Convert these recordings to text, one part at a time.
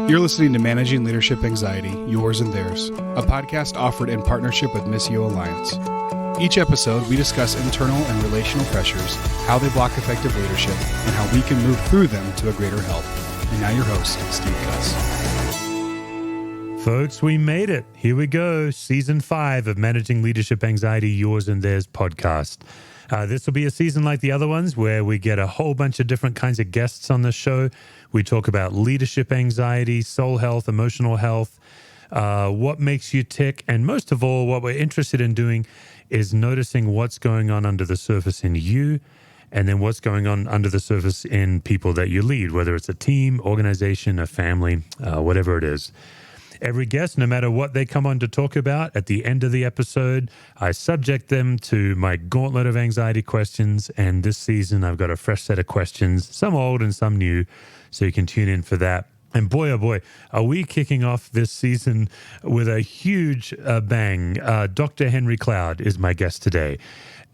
You're listening to Managing Leadership Anxiety, Yours and Theirs, a podcast offered in partnership with Missio Alliance. Each episode, we discuss internal and relational pressures, how they block effective leadership, and how we can move through them to a greater health. And now your host, Steve Cuss. Folks, we made it. Here we go. Season 5 of Managing Leadership Anxiety, Yours and Theirs podcast. This will be a season like the other ones where we get a whole bunch of different kinds of guests on the show. We talk about leadership anxiety, soul health, emotional health, what makes you tick. And most of all, what we're interested in doing is noticing what's going on under the surface in you and then what's going on under the surface in people that you lead, whether it's a team, organization, a family, whatever it is. Every guest, no matter what they come on to talk about, at the end of the episode, I subject them to my gauntlet of anxiety questions. And this season, I've got a fresh set of questions, some old and some new, so you can tune in for that. And boy, oh boy, are we kicking off this season with a huge bang. Dr. Henry Cloud is my guest today.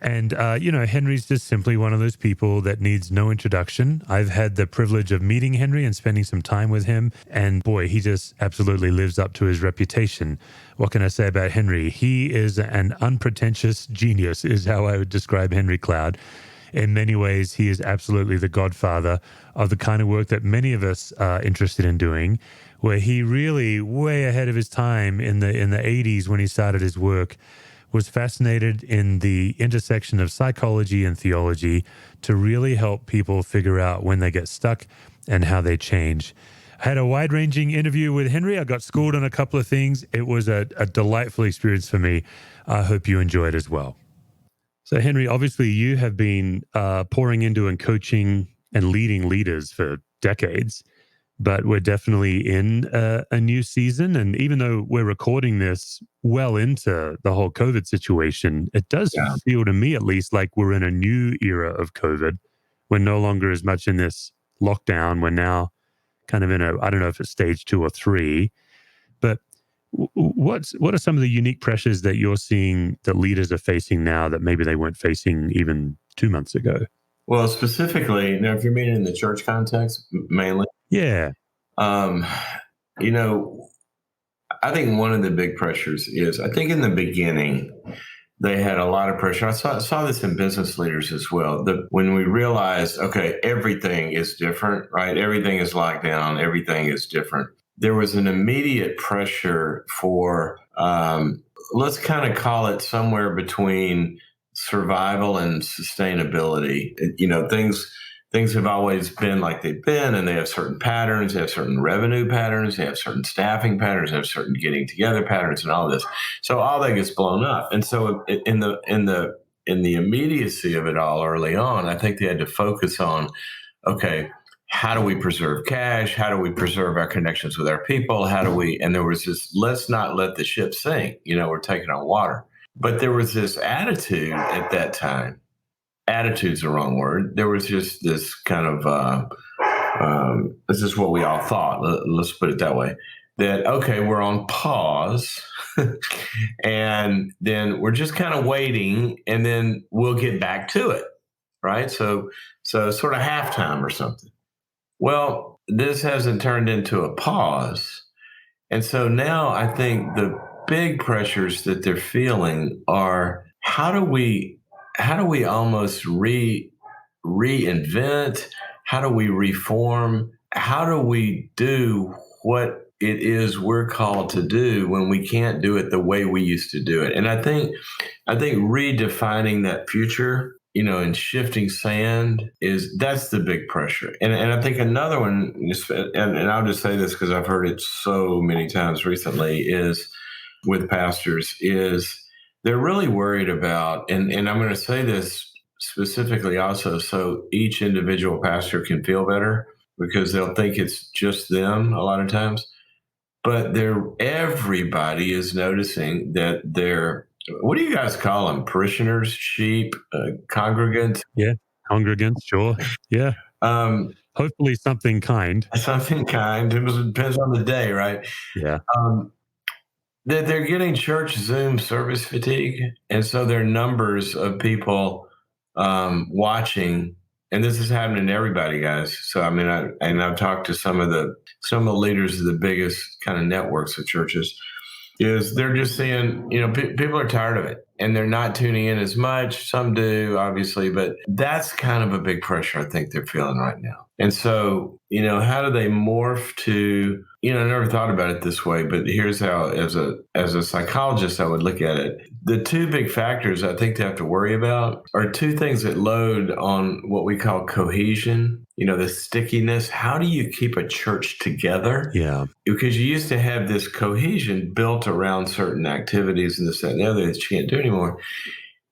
And, Henry's just simply one of those people that needs no introduction. I've had the privilege of meeting Henry and spending some time with him. And boy, he just absolutely lives up to his reputation. What can I say about Henry? He is an unpretentious genius, is how I would describe Henry Cloud. In many ways, he is absolutely the godfather of the kind of work that many of us are interested in doing, where he really, way ahead of his time in the 80s when he started his work, was fascinated in the intersection of psychology and theology to really help people figure out when they get stuck and how they change. I had a wide-ranging interview with Henry. I got schooled on a couple of things. It was a delightful experience for me. I hope you enjoy it as well. So, Henry, obviously you have been pouring into and coaching and leading leaders for decades, but we're definitely in a new season. And even though we're recording this well into the whole COVID situation, it does feel to me, at least, like we're in a new era of COVID. We're no longer as much in this lockdown. We're now kind of in I don't know if it's stage 2 or 3, but what are some of the unique pressures that you're seeing that leaders are facing now that maybe they weren't facing even 2 months ago? Well, specifically, now, if you're meaning in the church context, mainly. Yeah. I think one of the big pressures is, I think in the beginning, they had a lot of pressure. I saw this in business leaders as well. When we realized, okay, everything is different, right? Everything is locked down. Everything is different. There was an immediate pressure for, let's kind of call it somewhere between survival and sustainability. Things have always been like they've been, and they have certain patterns. They have certain revenue patterns. They have certain staffing patterns. They have certain getting together patterns, and all this. So all that gets blown up. And so in the immediacy of it all early on, I think they had to focus on, okay, how do we preserve cash? How do we preserve our connections with our people? And there was this, let's not let the ship sink. We're taking on water. But there was this attitude at that time. Attitude's the wrong word. There was just this kind of, this is what we all thought. Let's put it that way. That, okay, we're on pause and then we're just kind of waiting and then we'll get back to it, right? So sort of halftime or something. Well, this hasn't turned into a pause. And so now I think the big pressures that they're feeling are, how do we almost reinvent? How do we reform? How do we do what it is we're called to do when we can't do it the way we used to do it? And I think redefining that future, and shifting sand that's the big pressure. And I think another one, and I'll just say this because I've heard it so many times recently, is with pastors, is they're really worried about, and I'm going to say this specifically also so each individual pastor can feel better, because they'll think it's just them a lot of times. But everybody is noticing that what do you guys call them? Parishioners, sheep, congregants? Yeah, congregants, sure. Yeah. Hopefully something kind. Something kind. It depends on the day, right? Yeah. That they're getting church Zoom service fatigue. And so their numbers of people watching and this is happening to everybody, guys. So I mean, I've talked to some of the leaders of the biggest kind of networks of churches. Is they're just seeing, people are tired of it and they're not tuning in as much. Some do, obviously, but that's kind of a big pressure I think they're feeling right now. And so, how do they morph to, I never thought about it this way, but here's how, as a psychologist, I would look at it. The two big factors I think they have to worry about are two things that load on what we call cohesion, the stickiness. How do you keep a church together? Yeah. Because you used to have this cohesion built around certain activities and this, that, and the other that you can't do anymore.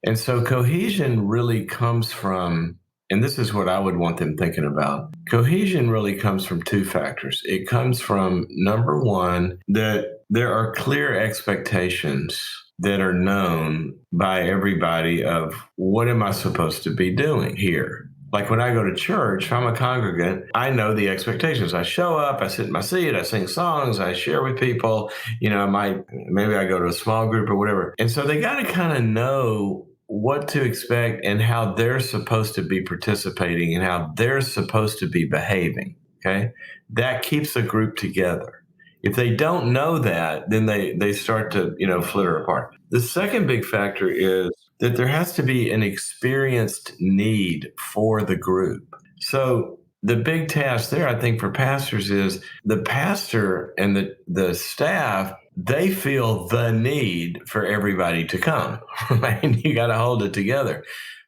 And so cohesion really comes from, and this is what I would want them thinking about. Cohesion really comes from two factors. It comes from, number one, that there are clear expectations that are known by everybody of what am I supposed to be doing here? Like when I go to church, if I'm a congregant, I know the expectations. I show up, I sit in my seat, I sing songs, I share with people, maybe I go to a small group or whatever. And so they got to kind of know what to expect and how they're supposed to be participating and how they're supposed to be behaving. Okay. That keeps a group together. If they don't know that, then they start to, flitter apart. The second big factor is that there has to be an experienced need for the group. So the big task there, I think, for pastors is the pastor and the staff, they feel the need for everybody to come, right? And you got to hold it together.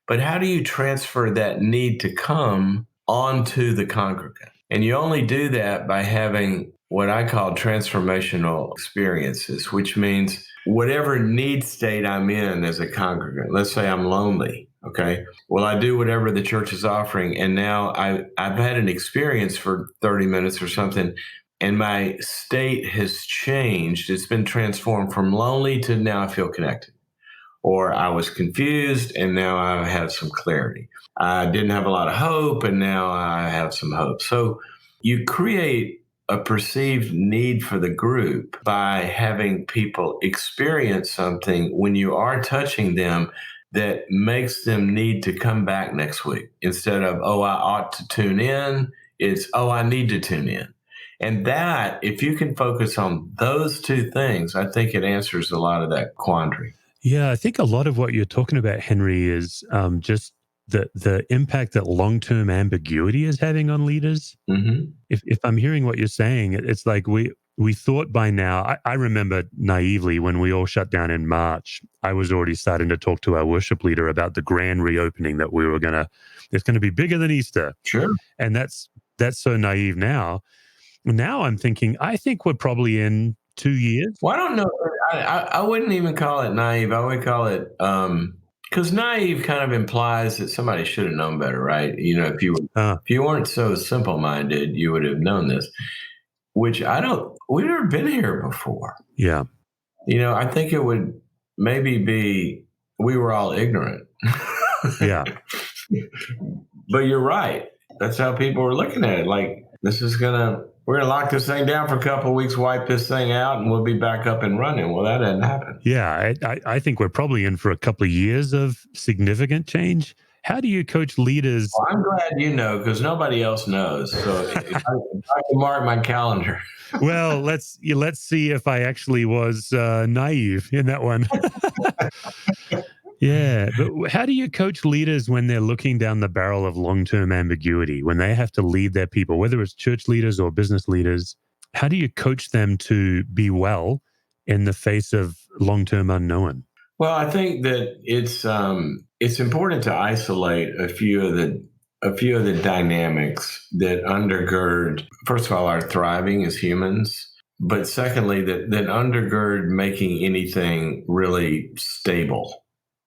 But how do you transfer that need to come onto the congregant? And you only do that by having what I call transformational experiences, which means whatever need state I'm in as a congregant. Let's say I'm lonely. Okay. Well, I do whatever the church is offering. And now I've had an experience for 30 minutes or something, and my state has changed. It's been transformed from lonely to now I feel connected. Or I was confused and now I have some clarity. I didn't have a lot of hope and now I have some hope. So you create a perceived need for the group by having people experience something when you are touching them that makes them need to come back next week. Instead of, oh, I ought to tune in, it's, oh, I need to tune in. And that, if you can focus on those two things, I think it answers a lot of that quandary. Yeah, I think a lot of what you're talking about, Henry, is just the impact that long-term ambiguity is having on leaders. Mm-hmm. If I'm hearing what you're saying, it's like we thought by now, I remember naively when we all shut down in March, I was already starting to talk to our worship leader about the grand reopening that it's going to be bigger than Easter. Sure. And that's so naive now. Now I'm thinking, I think we're probably in 2 years. Well, I don't know. I wouldn't even call it naive. I would call it, because naive kind of implies that somebody should have known better, right? If you weren't so simple-minded, you would have known this, which we've never been here before. Yeah. I think it would maybe be, we were all ignorant. Yeah. But you're right. That's how people were looking at it. Like, we're going to lock this thing down for a couple of weeks, wipe this thing out, and we'll be back up and running. Well, that didn't happen. Yeah, I think we're probably in for a couple of years of significant change. How do you coach leaders? Well, I'm glad you know, because nobody else knows. So if I can mark my calendar. Well, let's see if I actually was naive in that one. Yeah, but how do you coach leaders when they're looking down the barrel of long-term ambiguity, when they have to lead their people, whether it's church leaders or business leaders? How do you coach them to be well in the face of long-term unknown? Well, I think that it's important to isolate a few of the dynamics that undergird, first of all, our thriving as humans, but secondly, that undergird making anything really stable.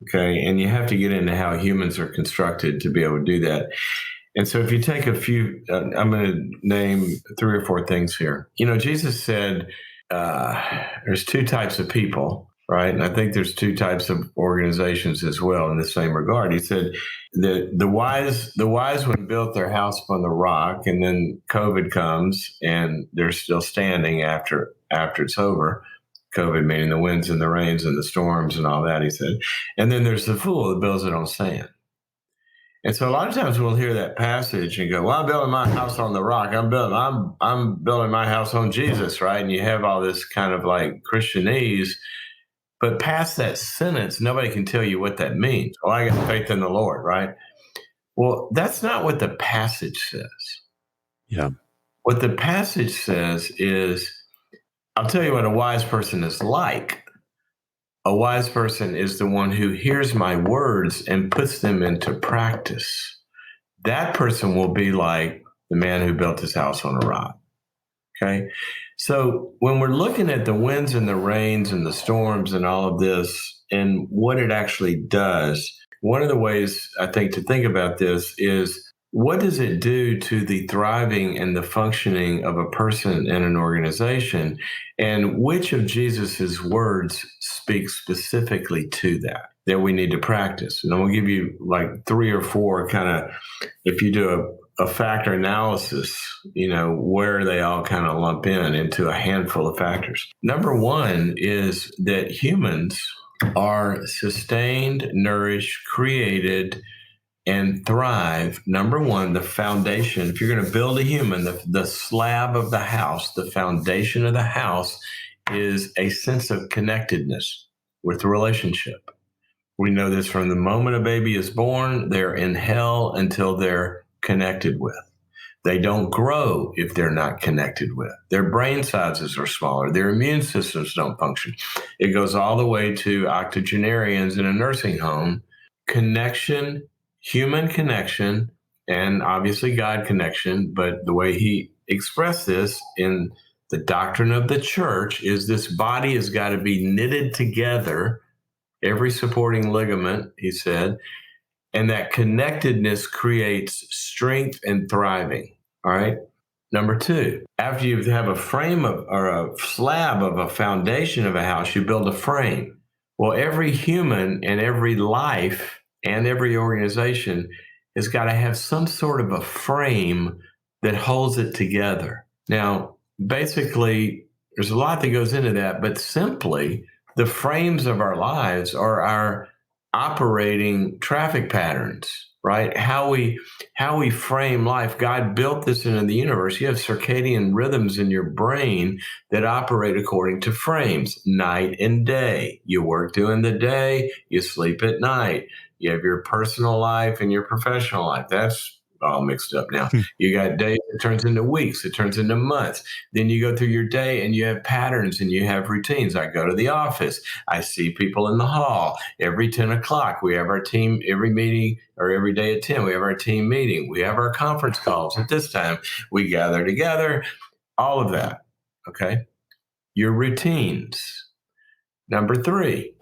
Okay. And you have to get into how humans are constructed to be able to do that. And so if you take a few, I'm going to name 3 or 4 things here. Jesus said there's 2 types of people, right? And I think there's 2 types of organizations as well in the same regard. He said that the wise one built their house upon the rock, and then COVID comes and they're still standing after it's over. COVID meaning the winds and the rains and the storms and all that, he said. And then there's the fool that builds it on sand. And so a lot of times we'll hear that passage and go, well, I'm building my house on the rock. I'm building my house on Jesus, right? And you have all this kind of like Christianese, but past that sentence, nobody can tell you what that means. Oh, I got faith in the Lord, right? Well, that's not what the passage says. Yeah. What the passage says is, I'll tell you what a wise person is like. A wise person is the one who hears my words and puts them into practice. That person will be like the man who built his house on a rock. Okay. So when we're looking at the winds and the rains and the storms and all of this and what it actually does, one of the ways I think to think about this is, what does it do to the thriving and the functioning of a person in an organization? And which of Jesus's words speak specifically to that we need to practice? And I'm going to give you like 3 or 4 kind of, if you do a factor analysis, where they all kind of lump into a handful of factors. Number 1 is that humans are sustained, nourished, created, and thrive. Number 1, the foundation. If you're going to build a human, the slab of the house, the foundation of the house is a sense of connectedness with the relationship. We know this from the moment a baby is born, they're in hell until they're connected with. They don't grow if they're not connected with. Their brain sizes are smaller. Their immune systems don't function. It goes all the way to octogenarians in a nursing home. Connection, human connection, and obviously God connection, but the way he expressed this in the doctrine of the church is this body has got to be knitted together, every supporting ligament, he said, and that connectedness creates strength and thriving. All right. Number 2, after you have a frame or a slab of a foundation of a house, you build a frame. Well, every human and every life and every organization has got to have some sort of a frame that holds it together. Now, basically, there's a lot that goes into that, but simply the frames of our lives are our operating traffic patterns, right? How we frame life. God built this into the universe. You have circadian rhythms in your brain that operate according to frames, night and day. You work during the day, you sleep at night. You have your personal life and your professional life. That's all mixed up now. You got days, it turns into weeks, it turns into months. Then you go through your day and you have patterns and you have routines. I go to the office. I see people in the hall. Every 10 o'clock, we have our team, every meeting or every day at 10, we have our team meeting. We have our conference calls at this time. We gather together, all of that. Okay. Your routines. Number 3.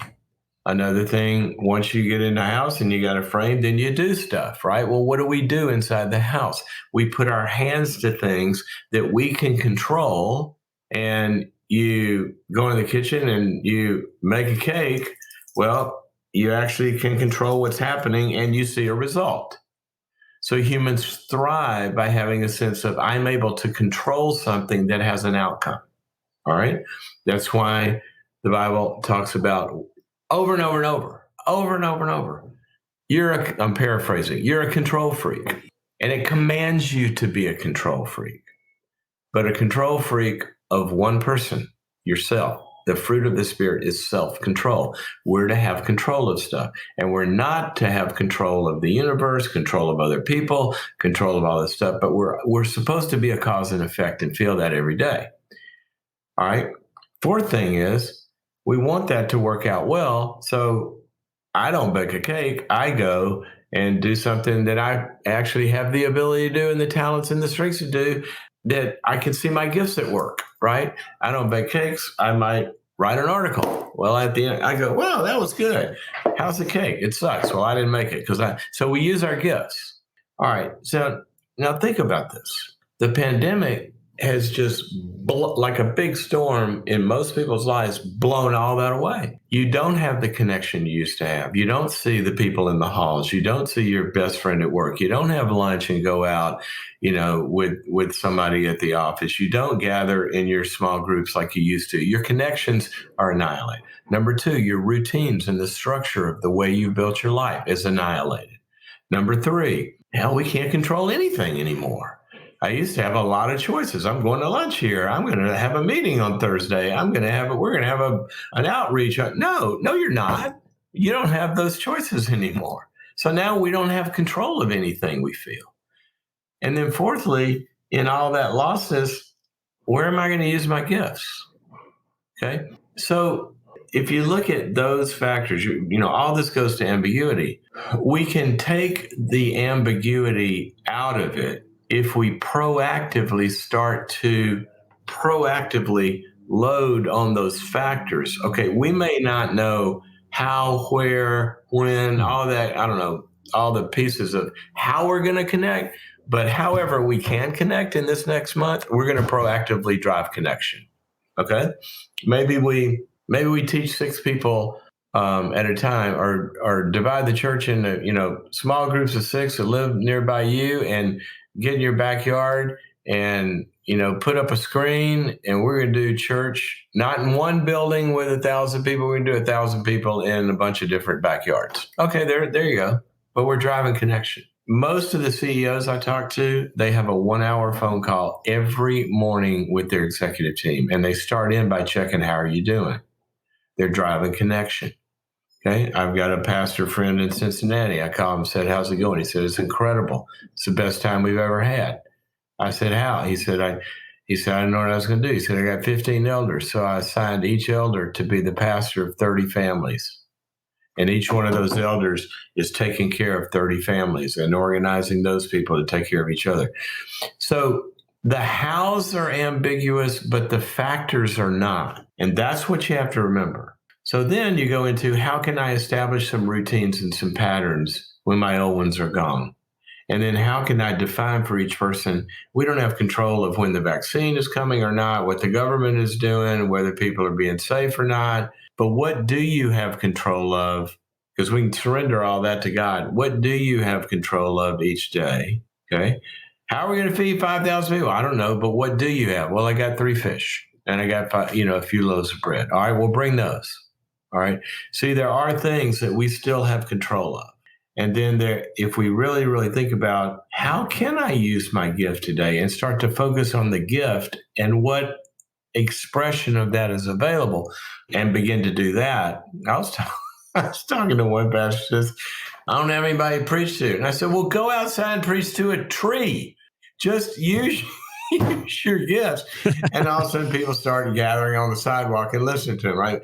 Another thing, once you get in the house and you got a frame, then you do stuff, right? Well, what do we do inside the house? We put our hands to things that we can control, and you go in the kitchen and you make a cake. Well, you actually can control what's happening and you see a result. So humans thrive by having a sense of, I'm able to control something that has an outcome. All right. That's why the Bible talks about over and over and over. I'm paraphrasing. You're a control freak, and it commands you to be a control freak, but a control freak of one person, yourself. The fruit of the Spirit is self-control. We're to have control of stuff, and we're not to have control of the universe, control of other people, control of all this stuff, but we're supposed to be a cause and effect and feel that every day. All right. 4th thing is, we want that to work out well. So I don't bake a cake. I go and do something that I actually have the ability to do and the talents and the strengths to do, that I can see my gifts at work, right? I don't bake cakes. I might write an article. Well, at the end, I go, well, that was good. How's the cake? It sucks. Well, I didn't make it so we use our gifts. All right. So now think about this. The pandemic has just, like a big storm in most people's lives, blown all that away. You don't have the connection you used to have. You don't see the people in the halls. You don't see your best friend at work. You don't have lunch and go out, with somebody at the office. You don't gather in your small groups like you used to. Your connections are annihilated. Number 2, your routines and the structure of the way you built your life is annihilated. Number 3, hell, we can't control anything anymore. I used to have a lot of choices. I'm going to lunch here. I'm going to have a meeting on Thursday. We're going to have an outreach. No, you're not. You don't have those choices anymore. So now we don't have control of anything we feel. And then fourthly, in all that lostness, where am I going to use my gifts? Okay. So if you look at those factors, all this goes to ambiguity. We can take the ambiguity out of it if we proactively start to load on those factors. Okay, we may not know how, where, when, all that, I don't know, all the pieces of how we're going to connect, but however we can connect in this next month, we're going to proactively drive connection. Okay? Maybe we teach 6 people at a time, or divide the church into small groups of 6 that live nearby you, and get in your backyard and put up a screen, and we're going to do church not in one building with 1,000 people. We're going to do 1,000 people in a bunch of different backyards. Okay, there you go. But we're driving connection. Most of the CEOs I talk to, they have a 1-hour phone call every morning with their executive team, and they start in by checking, how are you doing? They're driving connection. Okay, I've got a pastor friend in Cincinnati. I called him and said, how's it going? He said, it's incredible. It's the best time we've ever had. I said, how? He said, I didn't know what I was going to do. He said, I got 15 elders. So I assigned each elder to be the pastor of 30 families. And each one of those elders is taking care of 30 families and organizing those people to take care of each other. So the hows are ambiguous, but the factors are not. And that's what you have to remember. So then you go into, how can I establish some routines and some patterns when my old ones are gone? And then how can I define for each person? We don't have control of when the vaccine is coming or not, what the government is doing, whether people are being safe or not. But what do you have control of? Because we can surrender all that to God. What do you have control of each day? Okay. How are we going to feed 5,000 people? I don't know. But what do you have? Well, I got 3 fish and I got a few loaves of bread. All right, we'll bring those. All right. See, there are things that we still have control of. And then if we really, really think about, how can I use my gift today, and start to focus on the gift and what expression of that is available, and begin to do that. I was talking to one pastor, says, I don't have anybody to preach to. And I said, well, go outside and preach to a tree. Just use your gifts. And all of a sudden people started gathering on the sidewalk and listening to him, right?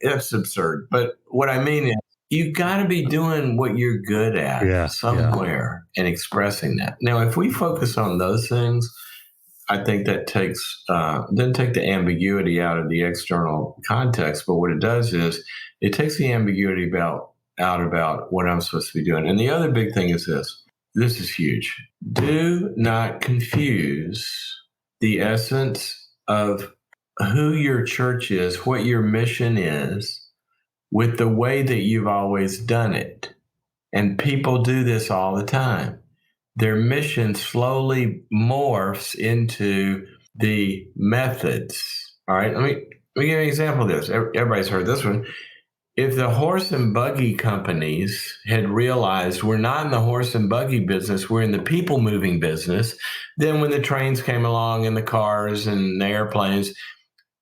It's absurd. But what I mean is, you've got to be doing what you're good at somewhere and expressing that. Now, if we focus on those things, I think that doesn't take the ambiguity out of the external context. But what it does is it takes the ambiguity out about what I'm supposed to be doing. And the other big thing is this. This is huge. Do not confuse the essence of who your church is, what your mission is, with the way that you've always done it. And people do this all the time. Their mission slowly morphs into the methods. All right, let me give you an example of this. Everybody's heard this one. If the horse and buggy companies had realized we're not in the horse and buggy business, we're in the people moving business, then when the trains came along and the cars and the airplanes,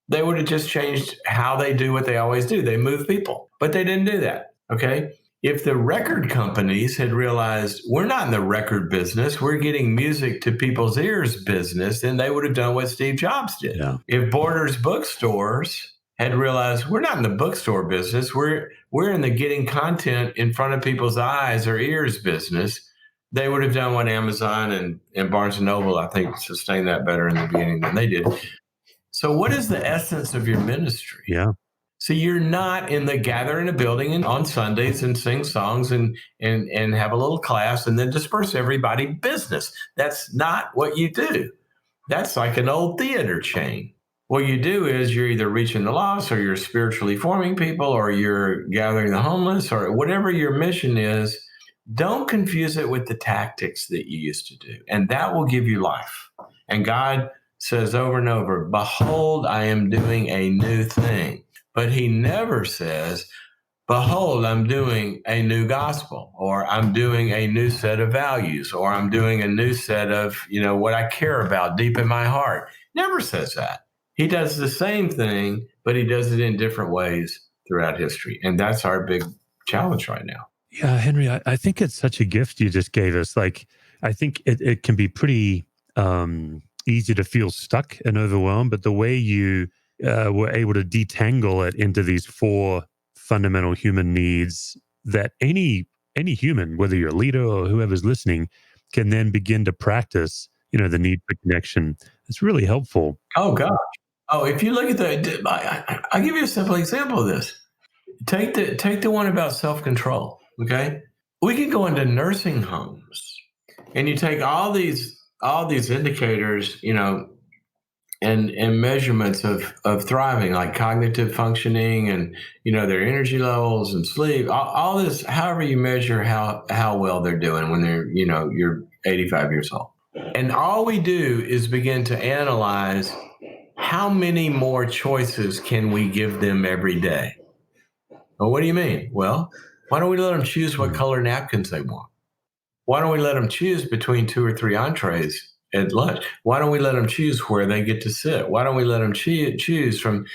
they would have just changed how they do what they always do. They move people, but they didn't do that. Okay. If the record companies had realized we're not in the record business, we're getting music to people's ears business, then they would have done what Steve Jobs did. Yeah. If Borders bookstores had realized we're not in the bookstore business, we're in the getting content in front of people's eyes or ears business, they would have done what Amazon and Barnes & Noble, I think, sustained that better in the beginning than they did. So what is the essence of your ministry? Yeah. So you're not in the gather in a building and on Sundays and sing songs and have a little class and then disperse everybody business. That's not what you do. That's like an old theater chain. What you do is you're either reaching the lost, or you're spiritually forming people, or you're gathering the homeless, or whatever your mission is. Don't confuse it with the tactics that you used to do. And that will give you life. And God says over and over, behold, I am doing a new thing. But he never says, behold, I'm doing a new gospel, or I'm doing a new set of values, or I'm doing a new set of, what I care about deep in my heart. Never says that. He does the same thing, but he does it in different ways throughout history. And that's our big challenge right now. Yeah, Henry, I think it's such a gift you just gave us. Like, I think it can be pretty easy to feel stuck and overwhelmed, but the way you were able to detangle it into these 4 fundamental human needs that any human, whether you're a leader or whoever's listening, can then begin to practice, the need for connection. It's really helpful. Oh, gosh. Oh, if you look at I'll give you a simple example of this. Take the one about self-control, okay? We can go into nursing homes and you take all these indicators, and measurements of thriving, like cognitive functioning and, their energy levels and sleep, all this, however you measure how well they're doing when they're, you're 85 years old. And all we do is begin to analyze how many more choices can we give them every day? Well, what do you mean? Well, why don't we let them choose what color napkins they want? Why don't we let them choose between 2 or 3 entrees at lunch? Why don't we let them choose where they get to sit? Why don't we let them choose from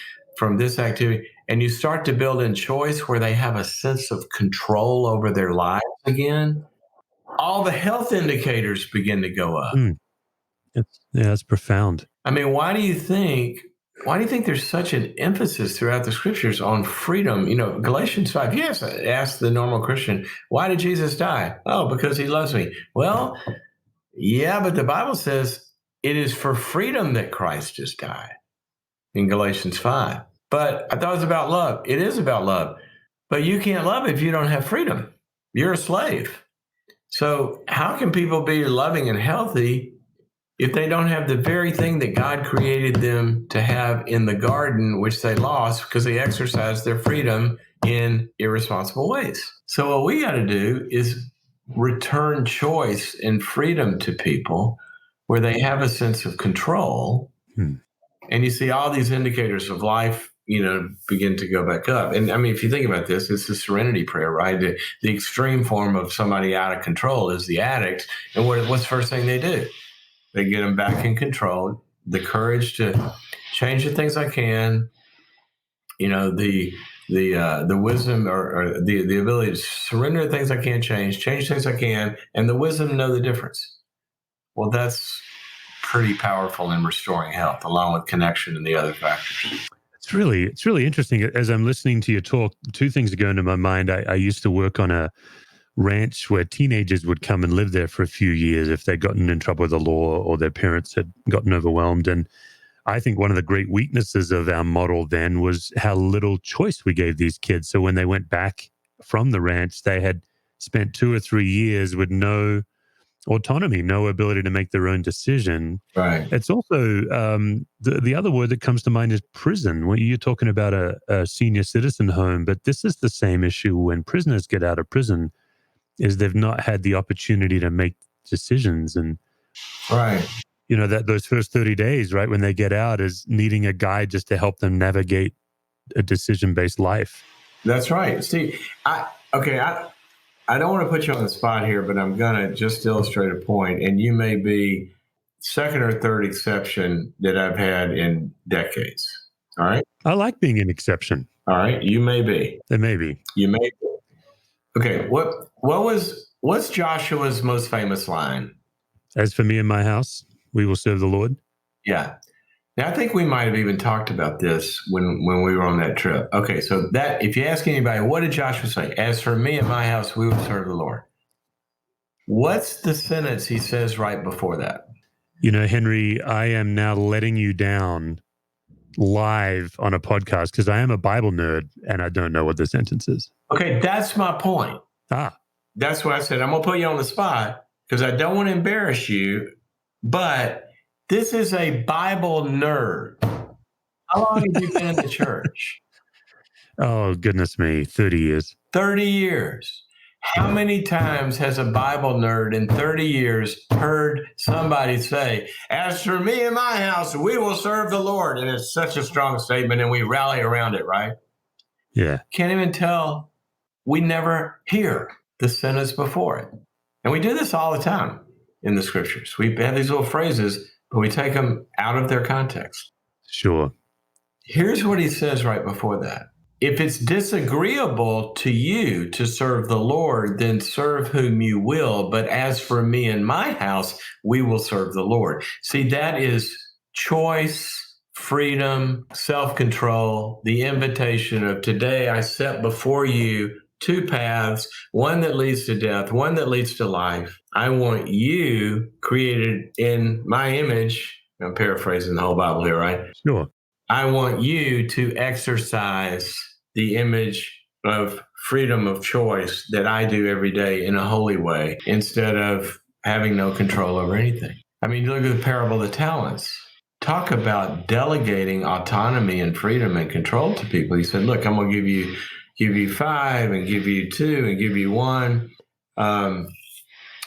this activity? And you start to build in choice where they have a sense of control over their lives again. All the health indicators begin to go up. That's profound. I mean, why do you think there's such an emphasis throughout the scriptures on freedom? Galatians 5, yes, ask the normal Christian, why did Jesus die? Oh, because he loves me. Well, yeah, but the Bible says it is for freedom that Christ has died in Galatians 5. But I thought it was about love. It is about love. But you can't love if you don't have freedom. You're a slave. So how can people be loving and healthy if they don't have the very thing that God created them to have in the garden, which they lost because they exercised their freedom in irresponsible ways? So what we got to do is return choice and freedom to people where they have a sense of control. And you see all these indicators of life, begin to go back up. And I mean, if you think about this, it's the serenity prayer, right? The extreme form of somebody out of control is the addict. And what's the first thing they do? They get them back in control, the courage to change the things I can, the wisdom or the ability to surrender the things I can't change things I can, and the wisdom to know the difference. Well, that's pretty powerful in restoring health, along with connection and the other factors. It's really interesting. As I'm listening to you talk, 2 things are going to my mind. I used to work on a ranch where teenagers would come and live there for a few years if they'd gotten in trouble with the law or their parents had gotten overwhelmed. And I think one of the great weaknesses of our model then was how little choice we gave these kids. So when they went back from the ranch, they had spent 2 or 3 years with no autonomy, no ability to make their own decision. Right. It's also the other word that comes to mind is prison. When you're talking about a senior citizen home, but this is the same issue when prisoners get out of prison, is they've not had the opportunity to make decisions. And right, that those first 30 days, right, when they get out, is needing a guide just to help them navigate a decision-based life. That's right. See, I don't want to put you on the spot here, but I'm going to just illustrate a point, and you may be second or third exception that I've had in decades. All right? I like being an exception. All right? You may be. It may be. You may be. Okay, what's Joshua's most famous line? As for me and my house, we will serve the Lord. Yeah. Now, I think we might have even talked about this when we were on that trip. Okay, so that if you ask anybody, what did Joshua say? As for me and my house, we will serve the Lord. What's the sentence he says right before that? Henry, I am now letting you down live on a podcast because I am a Bible nerd and I don't know what the sentence is. Okay, that's my point. That's what I said. I'm going to put you on the spot because I don't want to embarrass you, but this is a Bible nerd. How long have you been in the church? Oh, goodness me, 30 years. 30 years. How many times has a Bible nerd in 30 years heard somebody say, as for me and my house, we will serve the Lord? And it's such a strong statement and we rally around it, right? Yeah. Can't even tell we never hear the sentence before it. And we do this all the time in the scriptures. We have these little phrases, but we take them out of their context. Sure. Here's what he says right before that. If it's disagreeable to you to serve the Lord, then serve whom you will. But as for me and my house, we will serve the Lord. See, that is choice, freedom, self-control, the invitation of today I set before you two paths, one that leads to death, one that leads to life. I want you created in my image. I'm paraphrasing the whole Bible here, right? Sure. I want you to exercise the image of freedom of choice that I do every day in a holy way instead of having no control over anything. I mean, look at the parable of the talents. Talk about delegating autonomy and freedom and control to people. He said, look, I'm going to give you 5 and give you 2 and give you 1.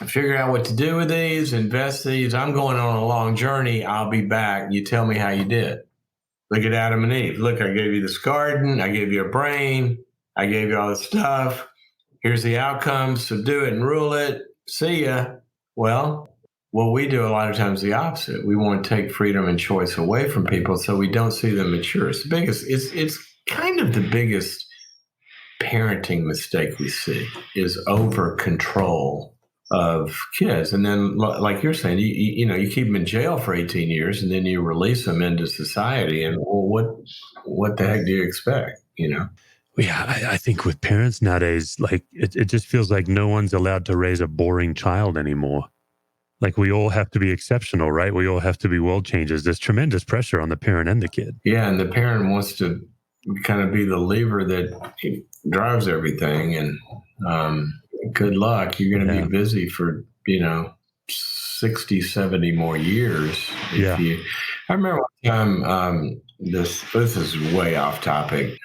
Figure out what to do with these, invest these. I'm going on a long journey. I'll be back. You tell me how you did. Look at Adam and Eve. Look, I gave you this garden. I gave you a brain. I gave you all this stuff. Here's the outcome. Subdue it and rule it. See ya. Well, what we do a lot of times is the opposite. We want to take freedom and choice away from people so we don't see them mature. It's kind of the biggest parenting mistake we see is over control of kids. And then, like you're saying, you keep them in jail for 18 years and then you release them into society. And well, what the heck do you expect, Yeah, I think with parents nowadays, like it just feels like no one's allowed to raise a boring child anymore. Like we all have to be exceptional, right? We all have to be world changers. There's tremendous pressure on the parent and the kid. Yeah, and the parent wants to kind of be the lever that drives everything. And good luck. You're going to be busy for, 60, 70 more years. I remember one time, this is way off topic.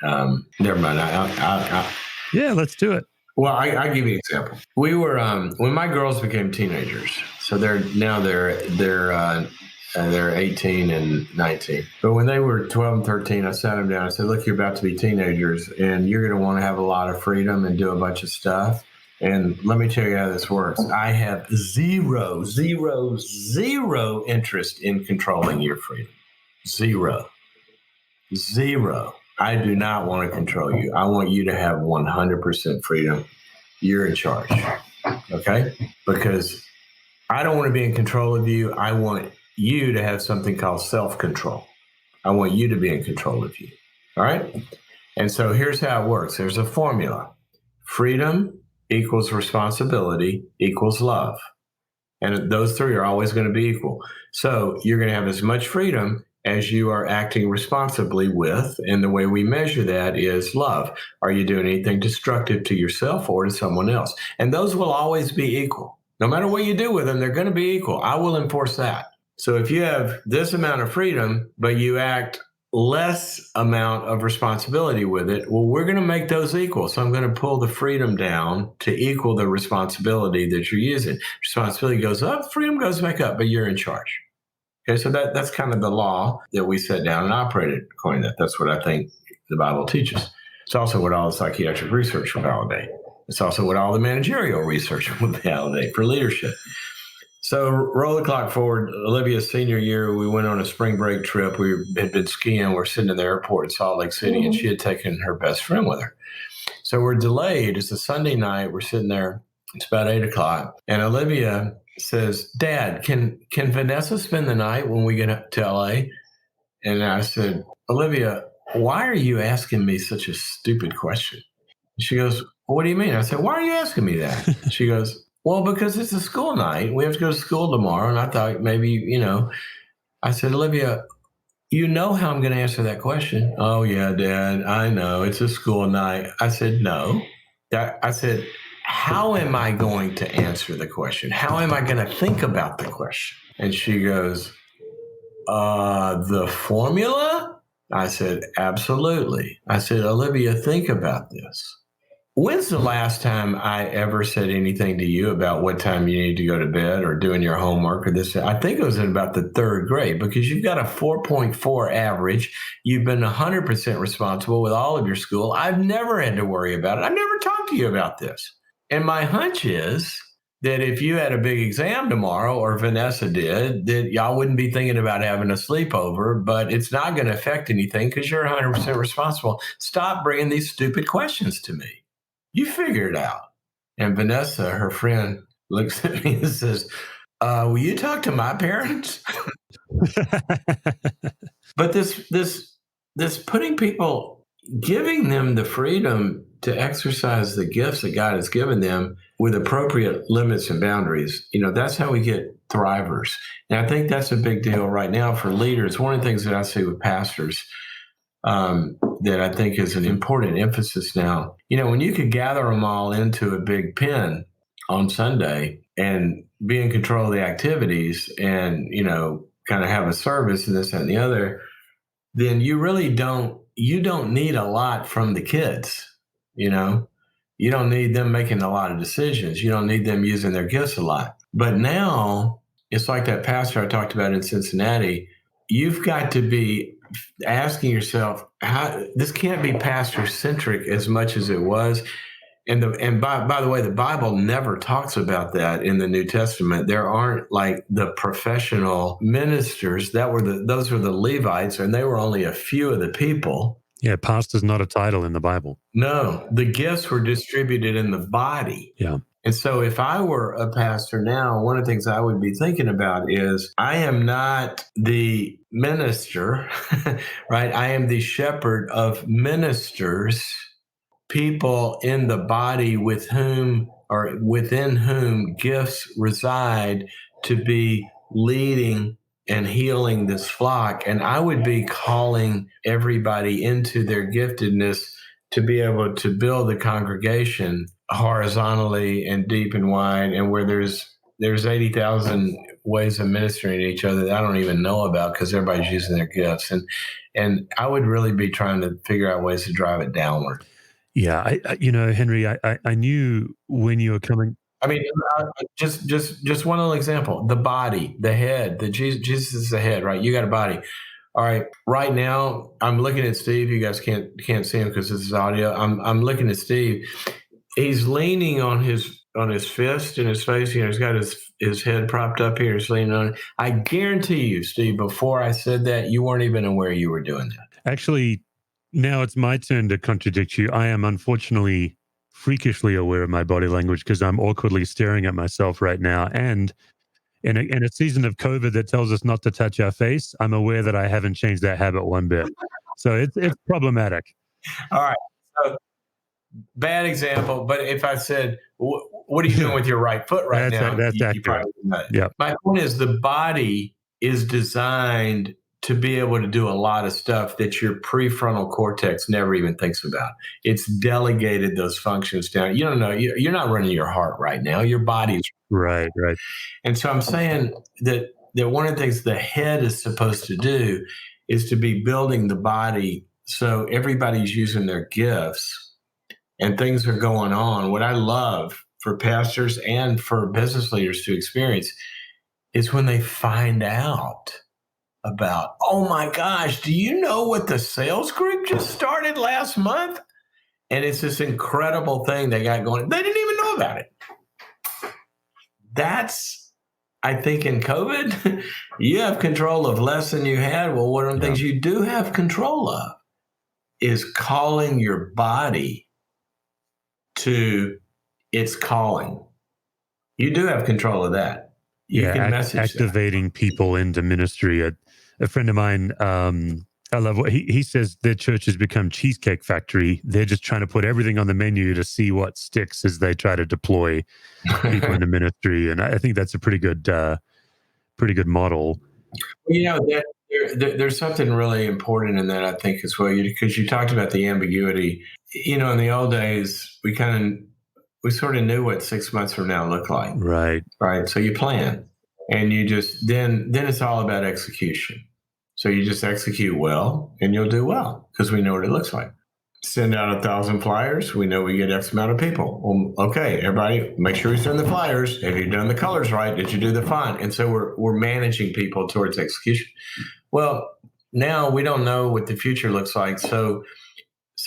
Never mind. Yeah, let's do it. Well, I give you an example. We were, when my girls became teenagers, so they're 18 and 19. But when they were 12 and 13, I sat them down. I said, look, you're about to be teenagers and you're going to want to have a lot of freedom and do a bunch of stuff. And let me tell you how this works. I have zero interest in controlling your freedom. Zero. I do not want to control you. I want you to have 100% freedom. You're in charge. Okay? Because I don't want to be in control of you. I want you to have something called self-control. I want you to be in control of you. All right? And so here's how it works. There's a formula. Freedom equals responsibility equals love. And those three are always going to be equal. So you're going to have as much freedom as you are acting responsibly with. And the way we measure that is love. Are you doing anything destructive to yourself or to someone else? And those will always be equal. No matter what you do with them, they're going to be equal. I will enforce that. So if you have this amount of freedom, but you act less amount of responsibility with it, well, we're going to make those equal. So I'm going to pull the freedom down to equal the responsibility that you're using. Responsibility goes up, freedom goes back up, but you're in charge. Okay, so that's kind of the law that we set down and operated according to that. That's what I think the Bible teaches. It's also what all the psychiatric research will validate. It's also what all the managerial research will validate for leadership. So roll the clock forward. Olivia's senior year, we went on a spring break trip. We had been skiing. We're sitting in the airport in Salt Lake City, and she had taken her best friend with her. So we're delayed. It's a Sunday night. We're sitting there. It's about 8 o'clock. And Olivia says, Dad, can Vanessa spend the night when we get to LA? And I said, Olivia, why are you asking me such a stupid question? She goes, well, what do you mean? I said, why are you asking me that? She goes, well, because it's a school night. We have to go to school tomorrow. And I thought maybe, I said, Olivia, you know how I'm going to answer that question. Oh, yeah, Dad, I know. It's a school night. I said, no. I said, how am I going to answer the question? How am I going to think about the question? And she goes, the formula? I said, absolutely. I said, Olivia, think about this. When's the last time I ever said anything to you about what time you need to go to bed or doing your homework or this? I think it was in about the 3rd grade, because you've got a 4.4 average. You've been 100% responsible with all of your school. I've never had to worry about it. I've never talked to you about this. And my hunch is that if you had a big exam tomorrow, or Vanessa did, that y'all wouldn't be thinking about having a sleepover, but it's not going to affect anything because you're 100% responsible. Stop bringing these stupid questions to me. You figure it out. And Vanessa, her friend, looks at me and says, will you talk to my parents? But this putting people, giving them the freedom to exercise the gifts that God has given them with appropriate limits and boundaries, that's how we get thrivers. And I think that's a big deal right now for leaders. One of the things that I see with pastors that I think is an important emphasis now, when you could gather them all into a big pen on Sunday and be in control of the activities and, kind of have a service and this, that, and the other, then you really don't need a lot from the kids. You don't need them making a lot of decisions. You don't need them using their gifts a lot. But now it's like that pastor I talked about in Cincinnati. You've got to be asking yourself, how this can't be pastor centric as much as it was. And by the way, the Bible never talks about that in the New Testament. There aren't like the professional ministers. Those were the Levites, and they were only a few of the people. Yeah, pastor's not a title in the Bible. No, the gifts were distributed in the body. Yeah. And so if I were a pastor now, one of the things I would be thinking about is I am not the minister, right? I am the shepherd of ministers, people in the body with whom or within whom gifts reside to be leading and healing this flock. And I would be calling everybody into their giftedness to be able to build the congregation horizontally and deep and wide, and where there's 80,000 ways of ministering to each other that I don't even know about because everybody's using their gifts. And I would really be trying to figure out ways to drive it downward. Yeah, Henry, I knew when you were coming. I mean, just one little example: the body, the head. Jesus is the head, right? You got a body. All right. Right now, I'm looking at Steve. You guys can't see him because this is audio. I'm looking at Steve. He's leaning on his fist in his face. He's got his head propped up here. He's leaning on it. I guarantee you, Steve, before I said that, you weren't even aware you were doing that. Actually, now it's my turn to contradict you. I am unfortunately freakishly aware of my body language because I'm awkwardly staring at myself right now. And in a season of COVID that tells us not to touch our face, I'm aware that I haven't changed that habit one bit. So it's problematic. All right. So bad example, but if I said, what are you doing with your right foot right now? That's you probably know. Yep. My point is the body is designed to be able to do a lot of stuff that your prefrontal cortex never even thinks about. It's delegated those functions down. You don't know. You're not running your heart right now. Your body's right. And so I'm saying that one of the things the head is supposed to do is to be building the body so everybody's using their gifts and things are going on. What I love for pastors and for business leaders to experience is when they find out about, oh my gosh, do you know what the sales group just started last month? And it's this incredible thing they got going. They didn't even know about it. That's, I think in COVID, you have control of less than you had. Well, one of the things you do have control of is calling your body to its calling. You do have control of that. You can message activating that. People into ministry. A friend of mine, I love what he says. Their church has become Cheesecake Factory. They're just trying to put everything on the menu to see what sticks as they try to deploy people into ministry. And I think that's a pretty good model. There's something really important in that, I think, as well, because you talked about the ambiguity. In the old days, we sort of knew what 6 months from now looked like. Right. So you plan, and you just then it's all about execution. So you just execute well, and you'll do well because we know what it looks like. Send out 1,000 flyers. We know we get X amount of people. Well, okay, everybody, make sure you send the flyers. Have you done the colors right? Did you do the font? And so we're managing people towards execution. Well, now we don't know what the future looks like, so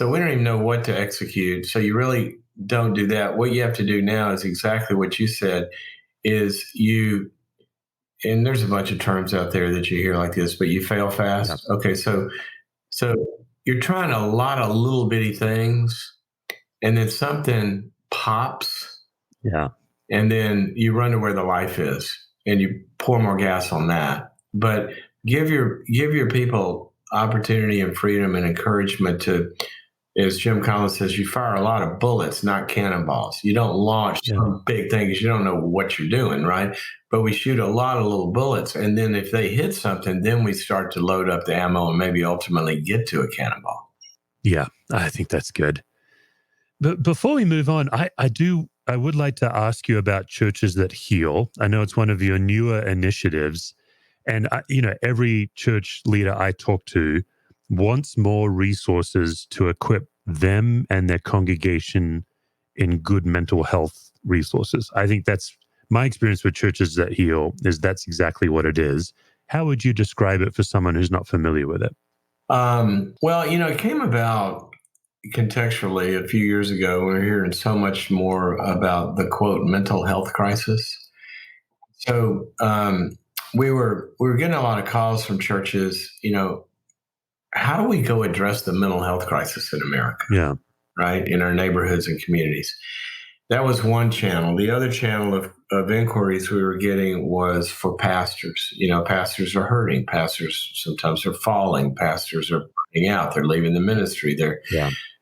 we don't even know what to execute. So you really don't do that. What you have to do now is exactly what you said, is and there's a bunch of terms out there that you hear like this, but you fail fast. Yeah. Okay, so you're trying a lot of little bitty things, and then something pops, Yeah. and then you run to where the life is, and you pour more gas on that. But give your people opportunity and freedom and encouragement to, as Jim Collins says, you fire a lot of bullets, not cannonballs. You don't launch some big thing because you don't know what you're doing, right? But we shoot a lot of little bullets, and then if they hit something, then we start to load up the ammo and maybe ultimately get to a cannonball. Yeah, I think that's good. But before we move on, I would like to ask you about churches that heal. I know it's one of your newer initiatives, and every church leader I talk to wants more resources to equip them and their congregation in good mental health resources. I think that's my experience with churches that heal, is that's exactly what it is. How would you describe it for someone who's not familiar with it? Well, it came about contextually a few years ago. We were hearing so much more about the quote mental health crisis. So we were getting a lot of calls from churches. How do we go address the mental health crisis in America? Yeah. Right, in our neighborhoods and communities. That was one channel. The other channel of inquiries we were getting was for pastors. Pastors are hurting. Pastors sometimes are falling. Pastors are burning out. They're leaving the ministry.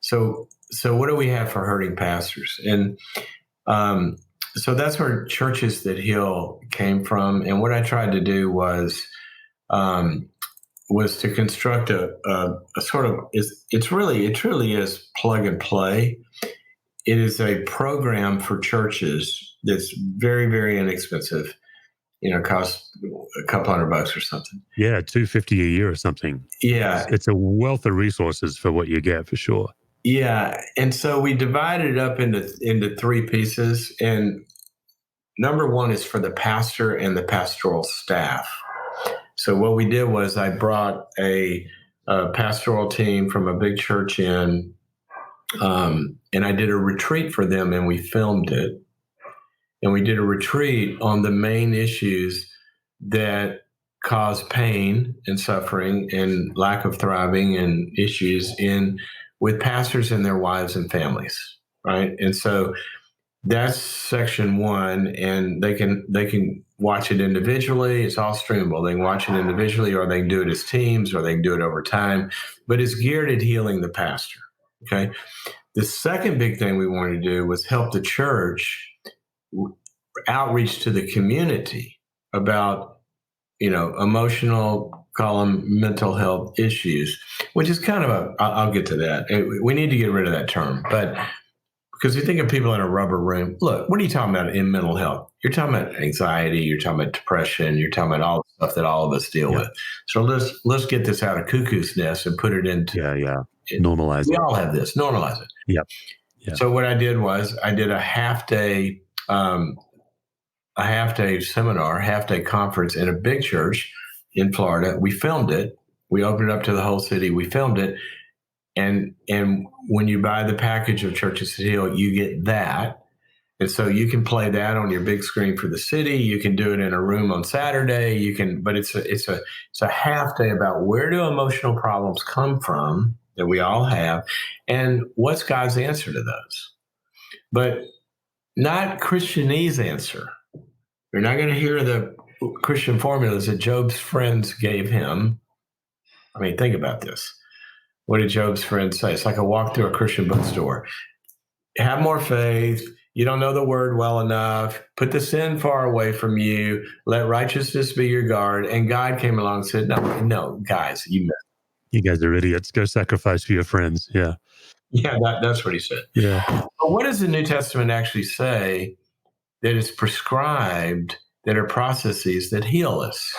So what do we have for hurting pastors? And so that's where Churches That Heal came from. And what I tried to do was to construct a sort of, it truly is plug and play. It is a program for churches that's very, very inexpensive. Costs a couple $100 or something. Yeah, $250 a year or something. Yeah, it's a wealth of resources for what you get, for sure. Yeah, and so we divided it up into three pieces. And number one is for the pastor and the pastoral staff. So what we did was I brought a pastoral team from a big church in, and I did a retreat for them, and we filmed it. And we did a retreat on the main issues that cause pain and suffering and lack of thriving and issues with pastors and their wives and families, right? And so that's section one, and they can watch it individually. It's all streamable. They can watch it individually, or they can do it as teams, or they can do it over time. But it's geared at healing the pastor. Okay. The second big thing we wanted to do was help the church outreach to the community about, emotional, call them mental health issues, which is kind of I'll get to that. We need to get rid of that term, but because you think of people in a rubber room, look, what are you talking about in mental health? You're talking about anxiety, you're talking about depression, you're talking about all the stuff that all of us deal with. So let's get this out of cuckoo's nest and put it into normalize it. We all have this. Normalize it. Yeah. So what I did was I did a half day seminar, half day conference in a big church in Florida. We filmed it. We opened it up to the whole city. We filmed it. And when you buy the package of Churches That Heal, you get that. And so you can play that on your big screen for the city. You can do it in a room on Saturday. But it's a half day about where do emotional problems come from that we all have, and what's God's answer to those. But not Christianese answer. You're not going to hear the Christian formulas that Job's friends gave him. I mean, think about this. What did Job's friends say? It's like a walk through a Christian bookstore. Have more faith. You don't know the word well enough. Put the sin far away from you. Let righteousness be your guard. And God came along and said, no, guys, you missed. You guys are idiots. Go sacrifice for your friends. Yeah. Yeah, that's what he said. Yeah. But what does the New Testament actually say that is prescribed, that are processes that heal us?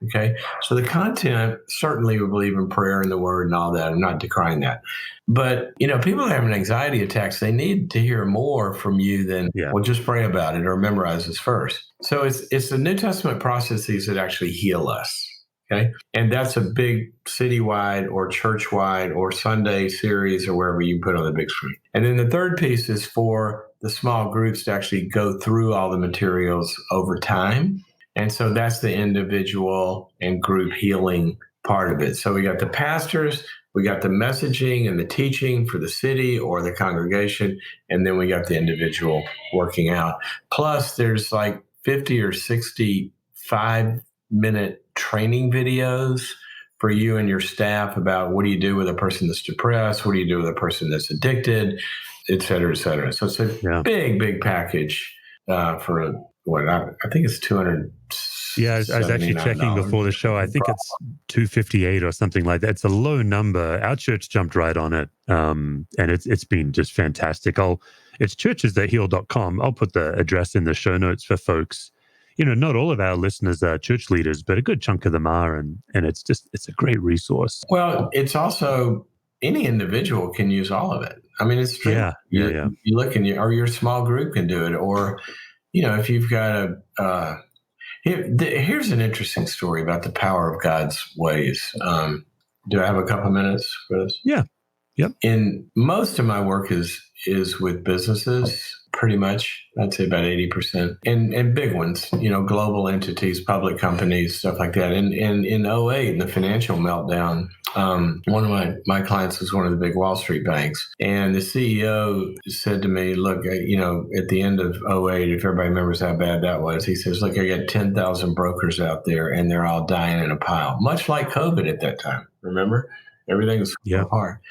Okay. So the content, certainly we believe in prayer and the word and all that. I'm not decrying that. But, people having anxiety attacks, they need to hear more from you than, well, just pray about it or memorize this first. So it's the New Testament processes that actually heal us. Okay. And that's a big citywide or church-wide or Sunday series or wherever you put on the big screen. And then the third piece is for the small groups to actually go through all the materials over time. And so that's the individual and group healing part of it. So we got the pastors, we got the messaging and the teaching for the city or the congregation, and then we got the individual working out. Plus, there's like 50 or 60 5-minute training videos for you and your staff about what do you do with a person that's depressed, what do you do with a person that's addicted, et cetera, et cetera. So it's a big package for what I think it's $200. Yeah, I was actually checking before the show. I think it's $258 or something like that. It's a low number. Our church jumped right on it, and it's been just fantastic. It's churchesthatheal.com. I'll put the address in the show notes for folks. Not all of our listeners are church leaders, but a good chunk of them are, and it's a great resource. Well, it's also any individual can use all of it. I mean, it's true. Yeah. You look or your small group can do it, or if you've got here's an interesting story about the power of God's ways. Do I have a couple of minutes for this? Yeah. Yep. In most of my work is with businesses, pretty much. I'd say about 80%. And big ones, global entities, public companies, stuff like that. And in 2008, in the financial meltdown, one of my clients was one of the big Wall Street banks. And the CEO said to me, look, at the end of 2008, if everybody remembers how bad that was, he says, look, I got 10,000 brokers out there and they're all dying in a pile, much like COVID at that time. Remember? Everything was falling apart.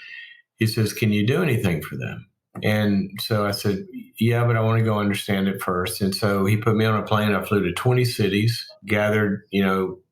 He says, can you do anything for them? And so I said, yeah, but I want to go understand it first. And so he put me on a plane. I flew to 20 cities, gathered,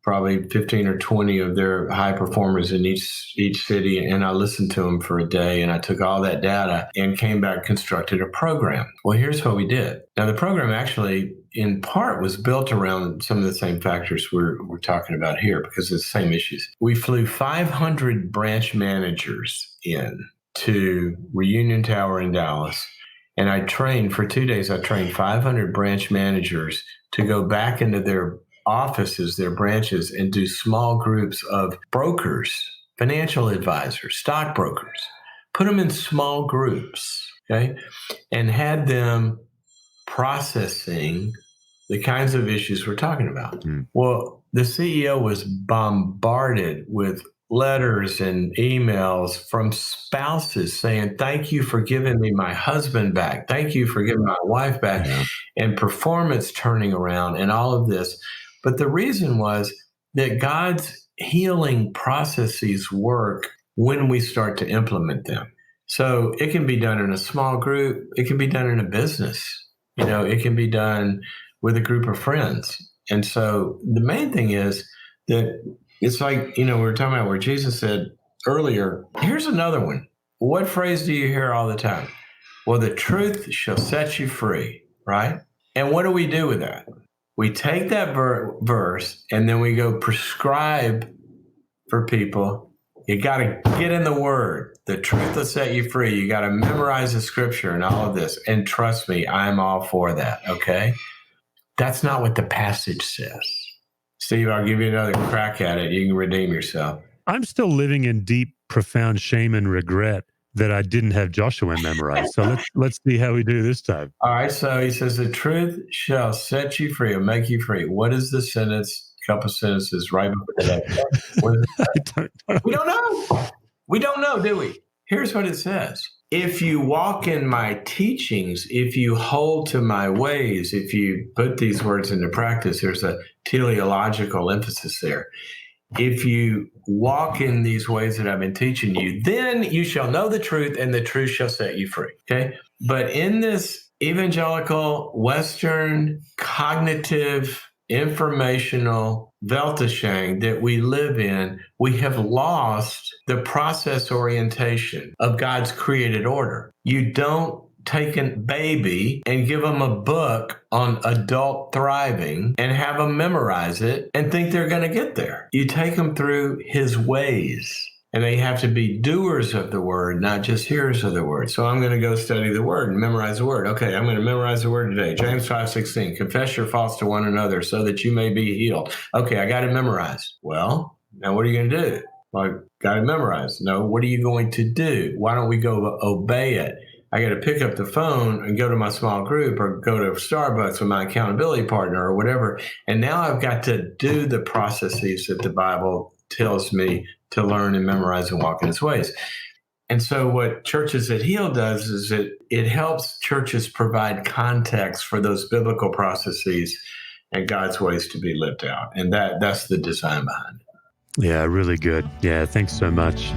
probably 15 or 20 of their high performers in each city. And I listened to them for a day, and I took all that data and came back, constructed a program. Well, here's what we did. Now, the program actually, in part, was built around some of the same factors we're talking about here, because it's the same issues. We flew 500 branch managers in to Reunion Tower in Dallas. And I trained for 2 days. I trained 500 branch managers to go back into their offices, their branches, and do small groups of brokers, financial advisors, stockbrokers, put them in small groups, okay, and had them processing the kinds of issues we're talking about. Well, the CEO was bombarded with letters and emails from spouses saying, thank you for giving me my husband back. Thank you for giving my wife back, and performance turning around and all of this. But the reason was that God's healing processes work when we start to implement them. So it can be done in a small group. It can be done in a business. It can be done with a group of friends. And so the main thing is that it's like, we were talking about where Jesus said earlier, here's another one. What phrase do you hear all the time? Well, the truth shall set you free, right? And what do we do with that? We take that verse and then we go prescribe for people. You got to get in the word. The truth will set you free. You got to memorize the scripture and all of this. And trust me, I'm all for that, okay? That's not what the passage says. Steve, I'll give you another crack at it. You can redeem yourself. I'm still living in deep, profound shame and regret that I didn't have Joshua memorized. So let's see how we do this time. All right. So he says, the truth shall set you free or make you free. What is the sentence? A couple sentences right before that. We don't know. We don't know, do we? Here's what it says. If you walk in my teachings, if you hold to my ways, if you put these words into practice, there's a teleological emphasis there. If you walk in these ways that I've been teaching you, then you shall know the truth and the truth shall set you free. Okay. But in this evangelical, Western, cognitive, informational Weltanschauung that we live in, we have lost the process orientation of God's created order. You don't take a baby and give them a book on adult thriving and have them memorize it and think they're going to get there. You take them through his ways. And they have to be doers of the word, not just hearers of the word. So I'm going to go study the word and memorize the word. Okay, I'm going to memorize the word today. James 5:16, confess your faults to one another so that you may be healed. Okay, I got it memorized. Well, Now, what are you going to do? Well, I got to memorize. No, what are you going to do? Why don't we go obey it? I got to pick up the phone and go to my small group or go to Starbucks with my accountability partner or whatever. And now I've got to do the processes that the Bible tells me to learn and memorize and walk in its ways. And so what Churches that Heal does is it helps churches provide context for those biblical processes and God's ways to be lived out. And that's the design behind it. Yeah, really good. Yeah, thanks so much.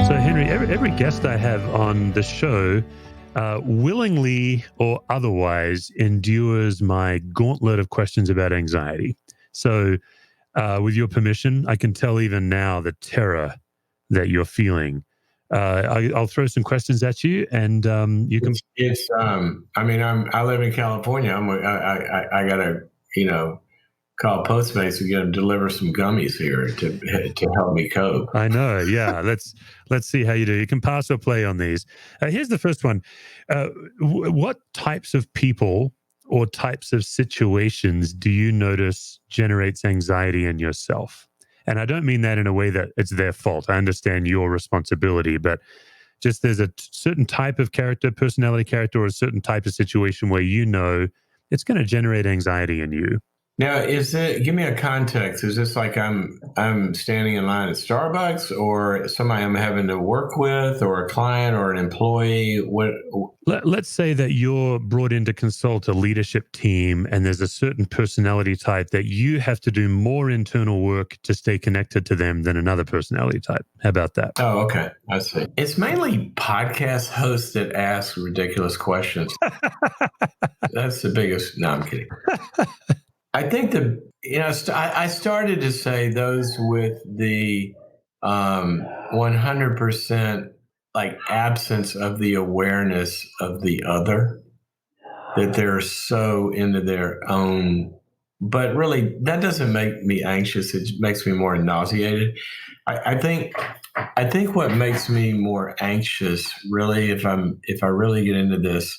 So, Henry, every guest I have on the show willingly or otherwise endures my gauntlet of questions about anxiety. So, with your permission, I can tell even now the terror that you're feeling. I'll throw some questions at you, and you can. I live in California. I gotta, call Postmates and get them to deliver some gummies here to help me cope. I know. Yeah. Let's see how you do. You can pass or play on these. Here's the first one. What types of people or types of situations do you notice generates anxiety in yourself? And I don't mean that in a way that it's their fault. I understand your responsibility, but just there's a certain type of character, personality character, or a certain type of situation where it's going to generate anxiety in you. Now, give me a context. Is this like I'm standing in line at Starbucks, or somebody I'm having to work with, or a client or an employee? Let's say that you're brought in to consult a leadership team, and there's a certain personality type that you have to do more internal work to stay connected to them than another personality type. How about that? Oh, okay. I see. It's mainly podcast hosts that ask ridiculous questions. That's the biggest. No, I'm kidding. I think I started to say those with the 100% like absence of the awareness of the other, that they're so into their own. But really, that doesn't make me anxious. It makes me more nauseated. I think what makes me more anxious, really, if I really get into this,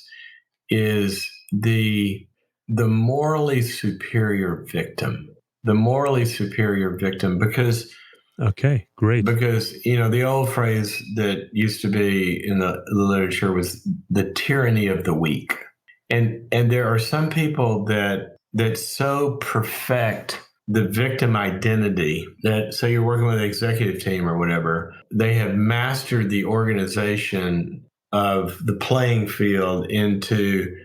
is the morally superior victim. Because okay, great. Because the old phrase that used to be in the literature was the tyranny of the weak, and there are some people that so perfect the victim identity that, so you're working with an executive team or whatever, they have mastered the organization of the playing field into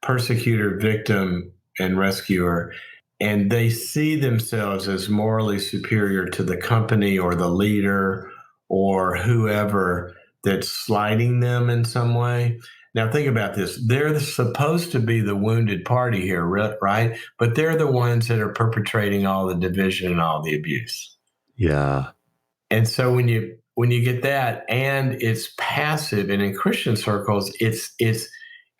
persecutor, victim, and rescuer, and they see themselves as morally superior to the company or the leader or whoever that's slighting them in some way. Now, think about this. They're supposed to be the wounded party here, right? But they're the ones that are perpetrating all the division and all the abuse. Yeah. And so when you get that, and it's passive, and in Christian circles, it's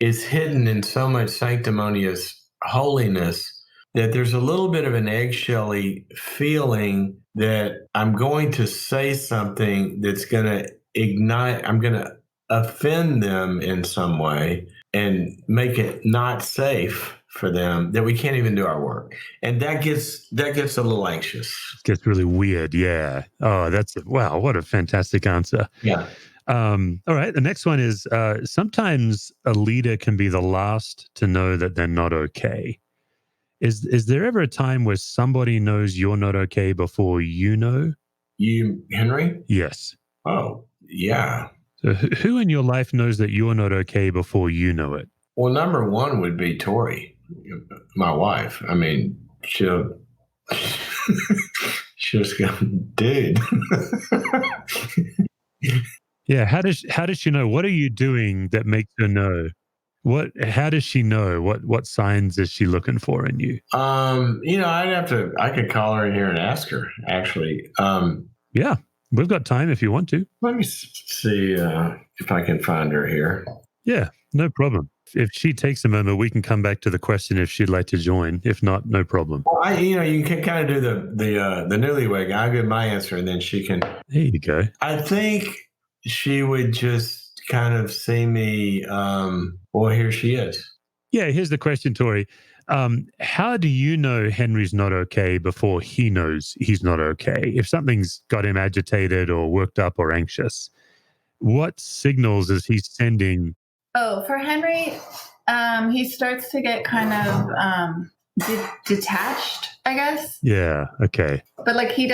hidden in so much sanctimonious holiness that there's a little bit of an eggshelly feeling that I'm going to say something that's going to ignite, I'm going to offend them in some way and make it not safe for them, that we can't even do our work. And that gets a little anxious. It gets really weird. Yeah. Oh, wow. What a fantastic answer. Yeah. All right. The next one is sometimes a leader can be the last to know that they're not okay. Is there ever a time where somebody knows you're not okay before you know? You, Henry? Yes. Oh, yeah. So who in your life knows that you're not okay before you know it? Well, number one would be Tori, my wife. I mean, she'll just go, dude. Yeah. How does she know? What are you doing that makes her know? How does she know? What signs is she looking for in you? I could call her in here and ask her, actually. Yeah. We've got time if you want to. Let me see if I can find her here. Yeah, no problem. if she takes a moment, we can come back to the question if she'd like to join. If not, no problem. Well, you can kind of do the newlywed guy. I'll give my answer, and then she can. There you go. I think she would just kind of see me. Well, here she is. Yeah, here's the question, Tori. How do you know Henry's not okay before he knows he's not okay? If something's got him agitated or worked up or anxious, what signals is he sending? Oh, for Henry, he starts to get kind of detached, I guess. Yeah, okay. But like he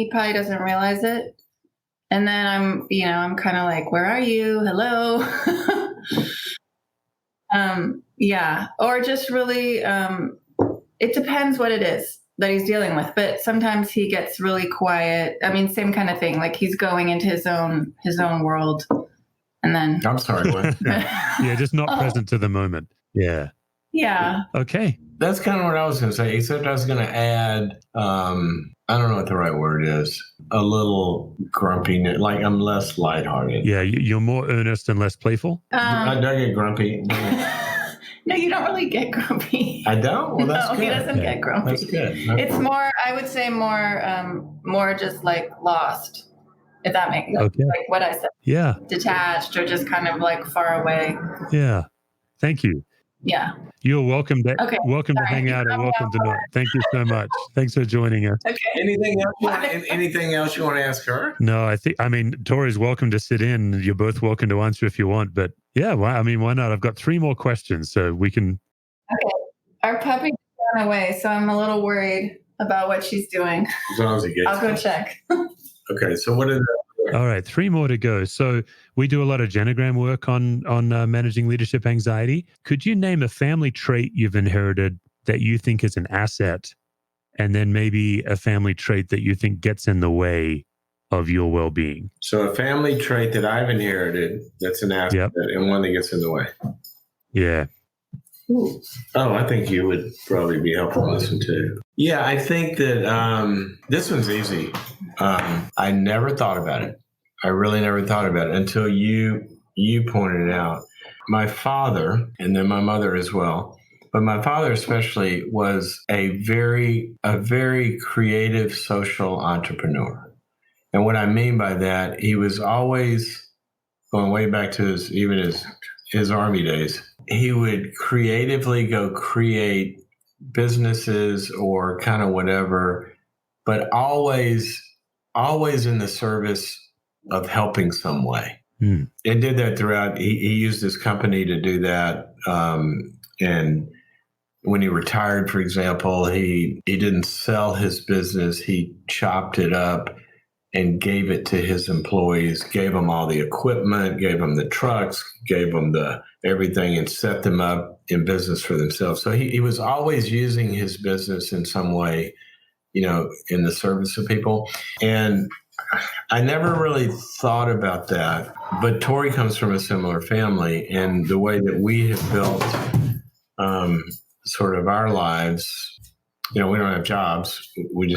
probably doesn't realize it. And then I'm kind of like, where are you? Hello. Yeah. Or just really, it depends what it is that he's dealing with. But sometimes he gets really quiet. I mean, same kind of thing. Like he's going into his own world. And then I'm sorry, what? Yeah, just not present to the moment. Yeah. Yeah. Okay. That's kind of what I was going to say, except I was going to add, I don't know what the right word is, a little grumpiness, like I'm less lighthearted. Yeah, you're more earnest and less playful? Do I get grumpy? No, you don't really get grumpy. I don't? Well, that's no, good. he doesn't get grumpy. That's good. It's more, I would say more just like lost, if that makes sense. Okay. Like what I said. Yeah. Detached or just kind of like far away. Yeah. Thank you. Yeah. You're welcome to Okay. welcome to Sorry. hang out and welcome to not. Thank you so much. Thanks for joining us. Okay. Anything else you want to ask her? No, I mean, Tori's welcome to sit in. You're both welcome to answer if you want. But yeah, why not? I've got 3 more questions, so we can. Okay. Our puppy ran away, so I'm a little worried about what she's doing. As long as it gets. I'll go check. Okay, so what is it? All right, 3 more to go. So we do a lot of genogram work on managing leadership anxiety. Could you name a family trait you've inherited that you think is an asset, and then maybe a family trait that you think gets in the way of your well-being? So a family trait that I've inherited that's an asset, Yep. and one that gets in the way. Yeah. Ooh. Oh, I think you would probably be helpful to listen to. Yeah, I think that this one's easy. I never thought about it. I really never thought about it until you pointed it out. My father, and then my mother as well, but my father especially, was a very creative social entrepreneur. And what I mean by that, he was always going way back to his army days. He would creatively go create businesses or kind of whatever, but always in the service of helping some way. And did that throughout. He used his company to do that. And when he retired, for example, he didn't sell his business. He chopped it up and gave it to his employees, gave them all the equipment, gave them the trucks, gave them the everything, and set them up in business for themselves. So he was always using his business in some way, in the service of people. And I never really thought about that, but Tori comes from a similar family, and the way that we have built sort of our lives, we don't have jobs. We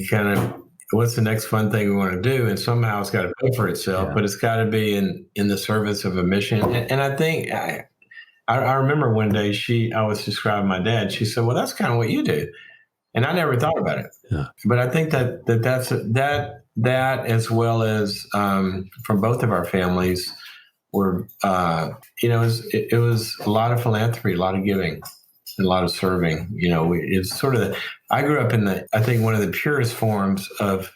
kind of, what's the next fun thing we want to do? And somehow it's got to pay for itself, but it's got to be in the service of a mission. And I think, I remember one day I was describing my dad. She said, well, that's kind of what you do. And I never thought about it. Yeah. But I think that as well as from both of our families were, it was a lot of philanthropy, a lot of giving, and a lot of serving. It's sort of I grew up in I think one of the purest forms of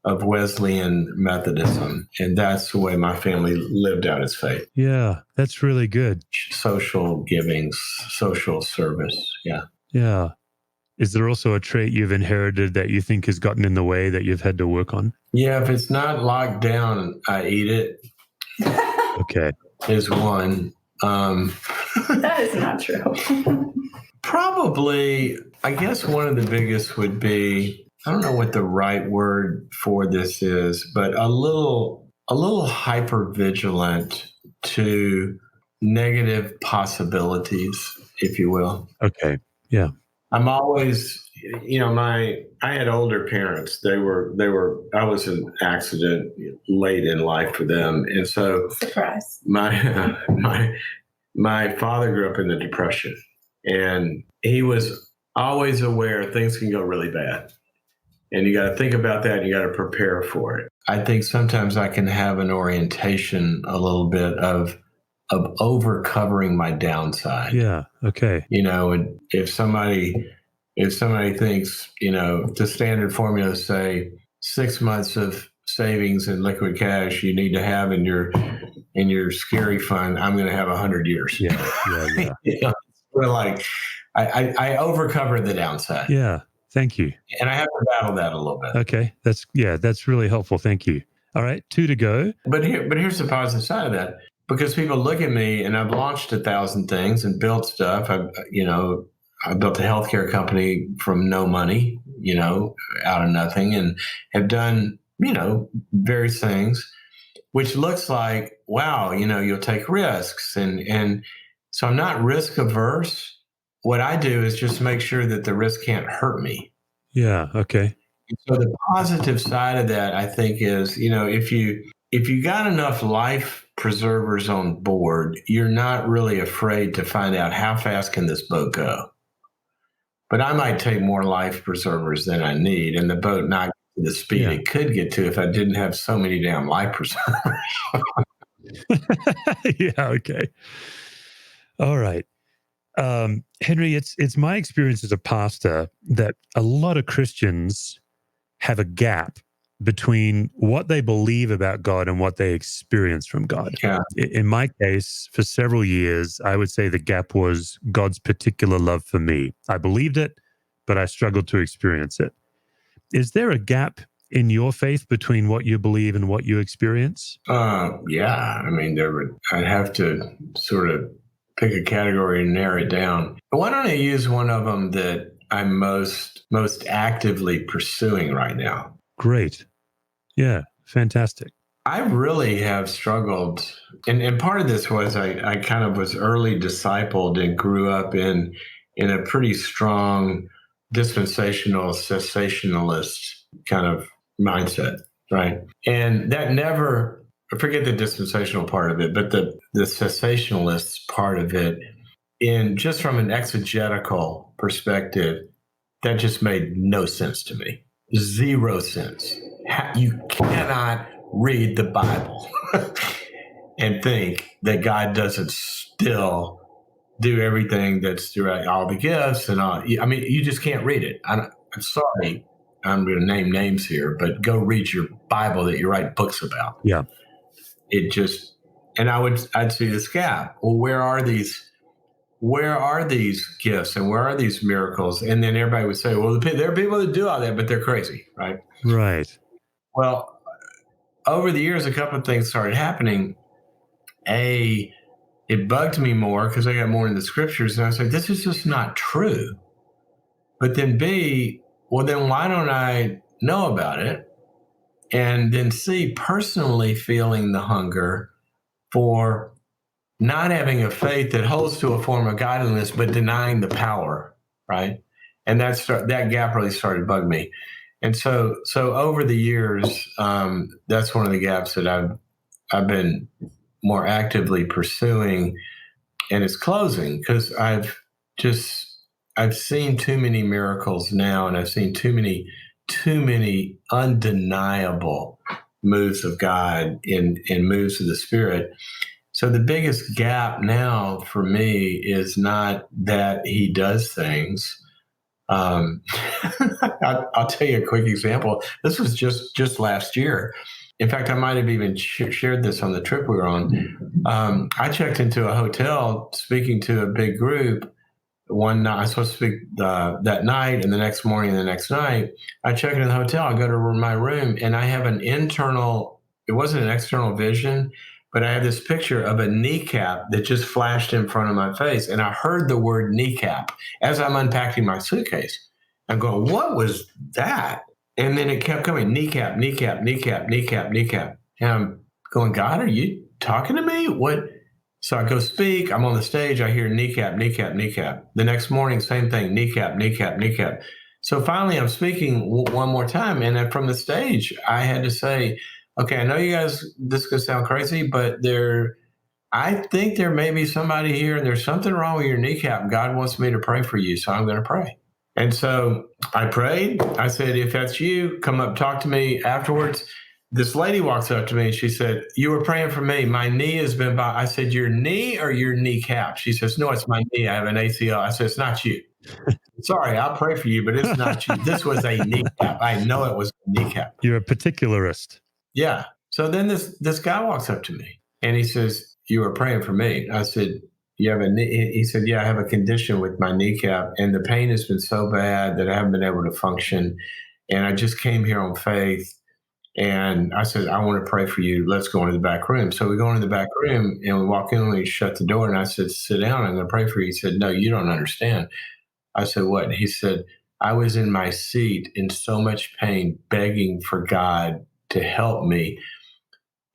Wesleyan Methodism, and that's the way my family lived out its faith. Yeah, that's really good. Social giving, social service. Yeah. Yeah. Is there also a trait you've inherited that you think has gotten in the way that you've had to work on? Yeah, if it's not locked down, I eat it. Okay. Is one. That is not true. Probably, I guess one of the biggest would be, I don't know what the right word for this is, but a little hyper vigilant to negative possibilities, if you will. Okay. Yeah. I'm always, I had older parents. I was an accident late in life for them. And so surprise. my My father grew up in the Depression, and he was always aware things can go really bad. And you got to think about that. And you got to prepare for it. I think sometimes I can have an orientation a little bit of over covering my downside. Yeah. Okay. And if somebody thinks, the standard formula, say 6 months of savings and liquid cash you need to have in your scary fund, I'm going to have 100 years. Yeah. Sort of like I overcover the downside. Yeah. Thank you. And I have to battle that a little bit. Okay. That's really helpful. Thank you. All right. 2 to go. But here's the positive side of that. Because people look at me, and I've launched 1,000 things and built stuff. I built a healthcare company from no money, out of nothing, and have done, various things, which looks like, wow, you'll take risks. And so I'm not risk averse. What I do is just make sure that the risk can't hurt me. Yeah. Okay. So the positive side of that, I think, is, if you got enough life preservers on board, you're not really afraid to find out how fast can this boat go. But I might take more life preservers than I need, and the boat not get to the speed it could get to if I didn't have so many damn life preservers. Yeah. Okay. All right. Henry, it's my experience as a pastor that a lot of Christians have a gap between what they believe about God and what they experience from God. Yeah. In my case, for several years, I would say the gap was God's particular love for me. I believed it, but I struggled to experience it. Is there a gap in your faith between what you believe and what you experience? Yeah. I mean, I'd have to sort of pick a category and narrow it down. But why don't I use one of them that I'm most actively pursuing right now? Great. Yeah, fantastic. I really have struggled. And part of this was I kind of was early discipled and grew up in a pretty strong dispensational cessationalist kind of mindset, right? And that never, forget the dispensational part of it, but the cessationalist part of it, in just from an exegetical perspective, that just made no sense to me. Zero sense. You cannot read the Bible and think that God doesn't still do everything that's throughout all the gifts and all. I mean, you just can't read it. I'm sorry, I'm going to name names here, but go read your Bible that you write books about. Yeah. It just, and I'd see this gap. Well, where are these gifts and where are these miracles? And then everybody would say, well, there are people that do all that, but they're crazy, right? Right. Well, over the years, a couple of things started happening. A, it bugged me more because I got more in the scriptures, and I was like, this is just not true. But then B, well, then why don't I know about it? And then C, personally feeling the hunger for not having a faith that holds to a form of godliness, but denying the power, right? And that gap really started to bug me. And so over the years, that's one of the gaps that I've been more actively pursuing, and it's closing because I've seen too many miracles now, and I've seen too many undeniable moves of God and moves of the Spirit. So the biggest gap now for me is not that he does things. I'll tell you a quick example. This was just last year. In fact, I might have even shared this on the trip we were on. I checked into a hotel speaking to a big group one night. I was supposed to speak that night, and the next morning and the next night. I check into the hotel. I go to my room, and I have an internal, it wasn't an external vision, but I had this picture of a kneecap that just flashed in front of my face. And I heard the word kneecap as I'm unpacking my suitcase. I'm going, what was that? And then it kept coming, kneecap, kneecap, kneecap, kneecap, kneecap. And I'm going, God, are you talking to me? What? So I go speak. I'm on the stage. I hear kneecap, kneecap, kneecap. The next morning, same thing, kneecap, kneecap, kneecap. So finally, I'm speaking one more time. And then from the stage, I had to say, okay, I know you guys, this could sound crazy, but there I think there may be somebody here and there's something wrong with your kneecap. God wants me to pray for you, so I'm going to pray. And so I prayed. I said, if that's you, come up, talk to me afterwards. This lady walks up to me and she said, you were praying for me. My knee has been by. I said, your knee or your kneecap? She says, no, it's my knee. I have an ACL. I said, it's not you. Sorry, I'll pray for you, but it's not you. This was a kneecap. I know it was a kneecap. You're a particularist. Yeah. So then this guy walks up to me and he says, you were praying for me. I said, you have a knee? He said, yeah, I have a condition with my kneecap and the pain has been so bad that I haven't been able to function. And I just came here on faith. And I said, I want to pray for you. Let's go into the back room. So we go into the back room and we walk in and we shut the door. And I said, sit down. I'm going to pray for you. He said, no, you don't understand. I said, what? And he said, I was in my seat in so much pain, begging for God to help me.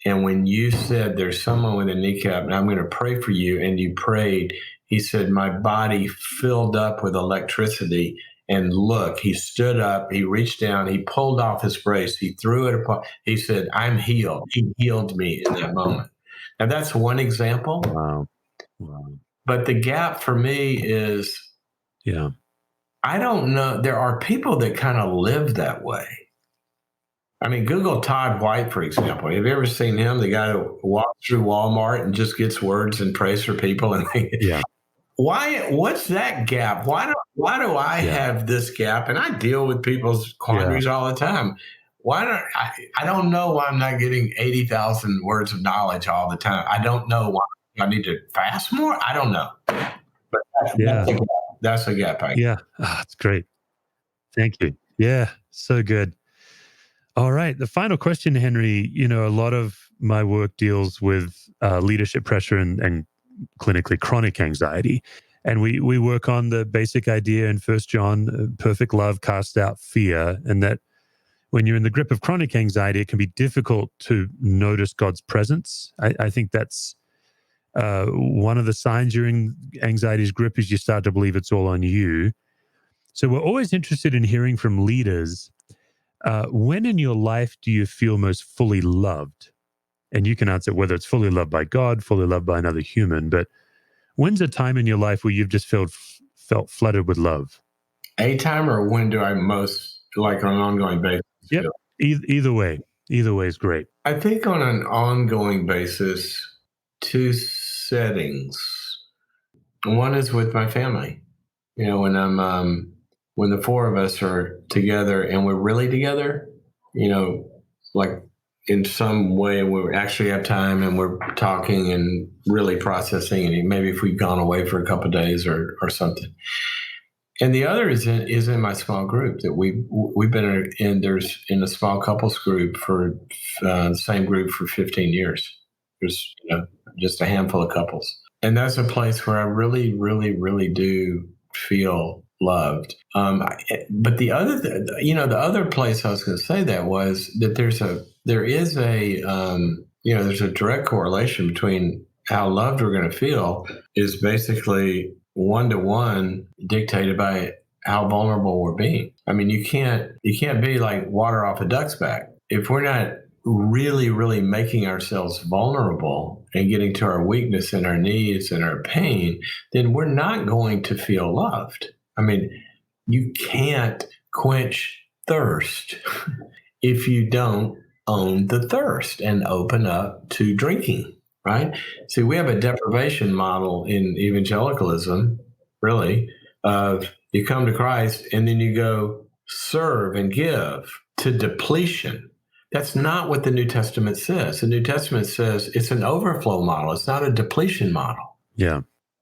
And when you said there's someone with a kneecap and I'm going to pray for you, and you prayed, he said, my body filled up with electricity. And look, he stood up, he reached down, he pulled off his brace, he threw it apart. He said, I'm healed. He healed me in that moment. Now, that's one example. Wow. But the gap for me is, I don't know. There are people that kind of live that way. I mean, Google Todd White, for example. Have you ever seen him? The guy that walks through Walmart and just gets words and prays for people. And why? What's that gap? Why do I have this gap? And I deal with people's quandaries all the time. I don't know why I'm not getting 80,000 words of knowledge all the time. I don't know why I need to fast more. I don't know. But that's a gap. That's great. Thank you. Yeah, so good. All right. The final question, Henry, a lot of my work deals with leadership pressure and clinically chronic anxiety. And we work on the basic idea in 1 John, perfect love casts out fear, and that when you're in the grip of chronic anxiety, it can be difficult to notice God's presence. I think that's one of the signs you're in anxiety's grip is you start to believe it's all on you. So we're always interested in hearing from leaders. When in your life do you feel most fully loved? And you can answer whether it's fully loved by God, fully loved by another human, but when's a time in your life where you've just felt flooded with love? A time, or when do I most, like on an ongoing basis? Yep. Either way. Either way is great. I think on an ongoing basis, two settings. One is with my family. When I'm when the four of us are together and we're really together, like in some way we actually have time and we're talking and really processing, and maybe if we've gone away for a couple of days or something. And the other is in my small group that we've been in a small couples group for the same group for 15 years. There's just a handful of couples, and that's a place where I really, really, really do feel loved. But the other, the other place I was going to say that was that there's a direct correlation between how loved we're going to feel is basically 1-to-1 dictated by how vulnerable we're being. I mean, you can't be like water off a duck's back. If we're not really, really making ourselves vulnerable and getting to our weakness and our needs and our pain, then we're not going to feel loved. I mean, you can't quench thirst if you don't own the thirst and open up to drinking, right? See, we have a deprivation model in evangelicalism, really, of you come to Christ and then you go serve and give to depletion. That's not what the New Testament says. The New Testament says it's an overflow model. It's not a depletion model. Yeah.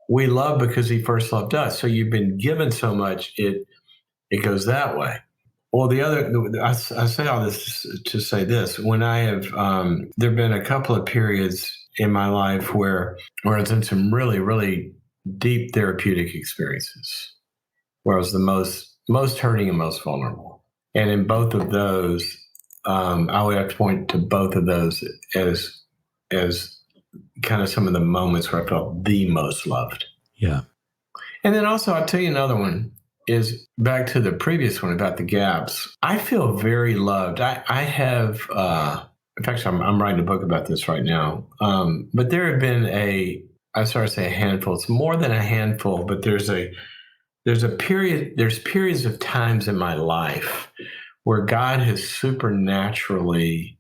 We love because he first loved us. So you've been given so much, it goes that way. Well, I say all this to say this. When I have, there have been a couple of periods in my life where I was in some really, really deep therapeutic experiences, where I was the most hurting and most vulnerable. And in both of those, I would have to point to both of those as kind of some of the moments where I felt the most loved. Yeah. And then also, I'll tell you another one is back to the previous one about the gaps. I feel very loved. I have in fact, I'm writing a book about this right now. But there have been I started to say a handful. It's more than a handful, but there's periods of times in my life where God has supernaturally,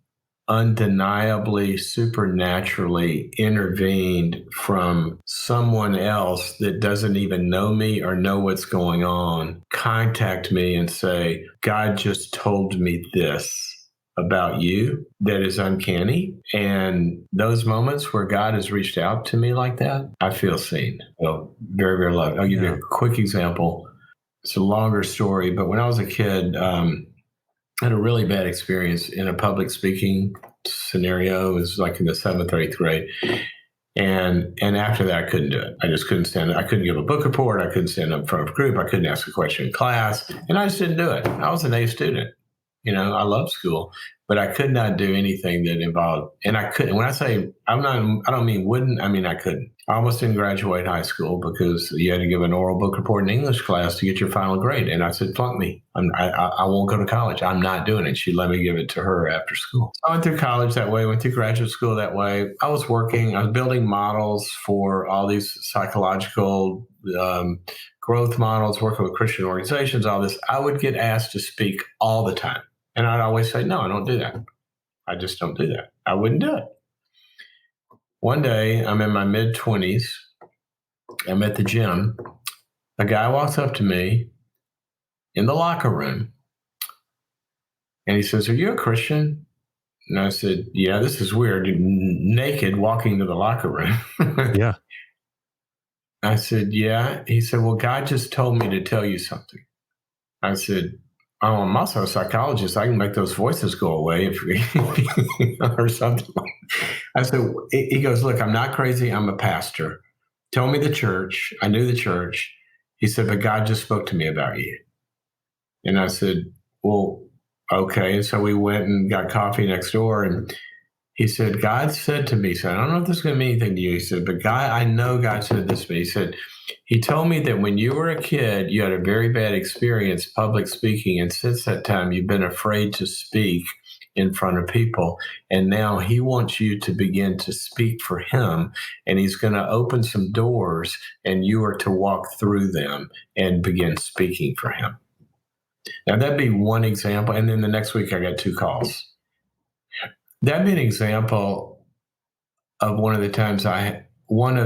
undeniably, supernaturally intervened from someone else that doesn't even know me or know what's going on, contact me and say, God just told me this about you that is uncanny. And those moments where God has reached out to me like that, I feel seen. So very, very loved. I'll give you a quick example. It's a longer story, but when I was a kid, I had a really bad experience in a public speaking scenario. It was like in the 7th or 8th grade. And after that, I couldn't do it. I just couldn't stand it. I couldn't give a book report. I couldn't stand up in front of a group. I couldn't ask a question in class. And I just didn't do it. I was an A student. I loved school, but I could not do anything that involved, and I couldn't. When I say I don't mean wouldn't, I mean I couldn't. I almost didn't graduate high school because you had to give an oral book report in English class to get your final grade. And I said, flunk me. I won't go to college. I'm not doing it. She let me give it to her after school. I went through college that way, went through graduate school that way. I was building models for all these psychological growth models, working with Christian organizations, all this. I would get asked to speak all the time. And I'd always say, no, I don't do that. I just don't do that. I wouldn't do it. One day, I'm in my mid-20s. I'm at the gym. A guy walks up to me in the locker room. And he says, are you a Christian? And I said, yeah, this is weird. Naked walking to the locker room. Yeah. I said, yeah. He said, well, God just told me to tell you something. I said, oh, I'm also a psychologist. I can make those voices go away or something. I said, he goes, look, I'm not crazy. I'm a pastor. Tell me the church. I knew the church. He said, but God just spoke to me about you. And I said, well, okay. And so we went and got coffee next door. And he said, God said to me, he said, I don't know if this is going to mean anything to you. He said, but I know God said this to me. He said, he told me that when you were a kid, you had a very bad experience public speaking. And since that time, you've been afraid to speak in front of people. And now he wants you to begin to speak for him. And he's going to open some doors and you are to walk through them and begin speaking for him. Now, that'd be one example. And then the next week, I got 2 calls. That'd be an example of one of the times I'm going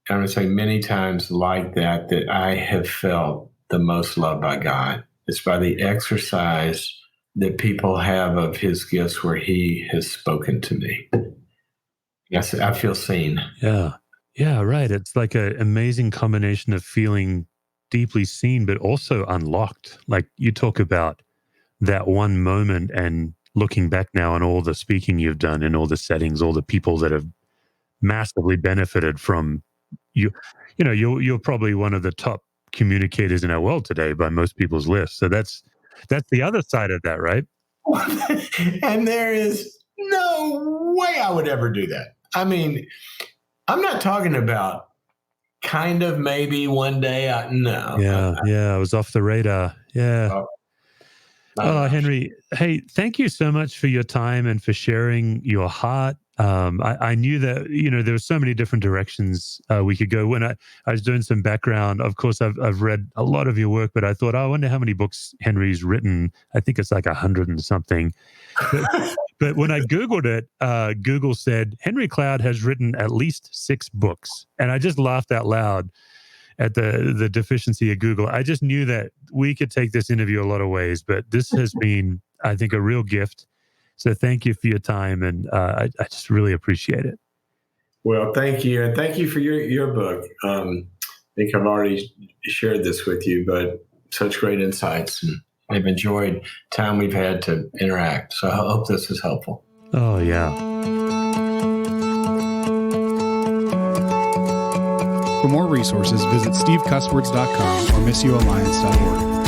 to say many times like that I have felt the most loved by God. It's by the exercise that people have of his gifts where he has spoken to me. Yes, I feel seen. Yeah. Yeah, right. It's like an amazing combination of feeling deeply seen, but also unlocked. Like you talk about that one moment and looking back now on all the speaking you've done in all the settings, all the people that have massively benefited from you. You're probably one of the top communicators in our world today by most people's lists. So that's the other side of that, right? And there is no way I would ever do that. I mean, I'm not talking about kind of maybe one day. No. Yeah. I was off the radar. Yeah. Oh, Henry, hey, thank you so much for your time and for sharing your heart. I knew that, there were so many different directions we could go. When I was doing some background, of course, I've read a lot of your work, but I thought, I wonder how many books Henry's written. I think it's like 100 and something. But when I Googled it, Google said, Henry Cloud has written at least 6 books. And I just laughed out loud at the deficiency of Google. I just knew that we could take this interview a lot of ways, but this has been, I think, a real gift. So thank you for your time, and I just really appreciate it. Well, thank you. And thank you for your book. I think I've already shared this with you, but such great insights. And I've enjoyed time we've had to interact. So I hope this is helpful. Oh, yeah. For more resources, visit stevecuswords.com or missioalliance.org.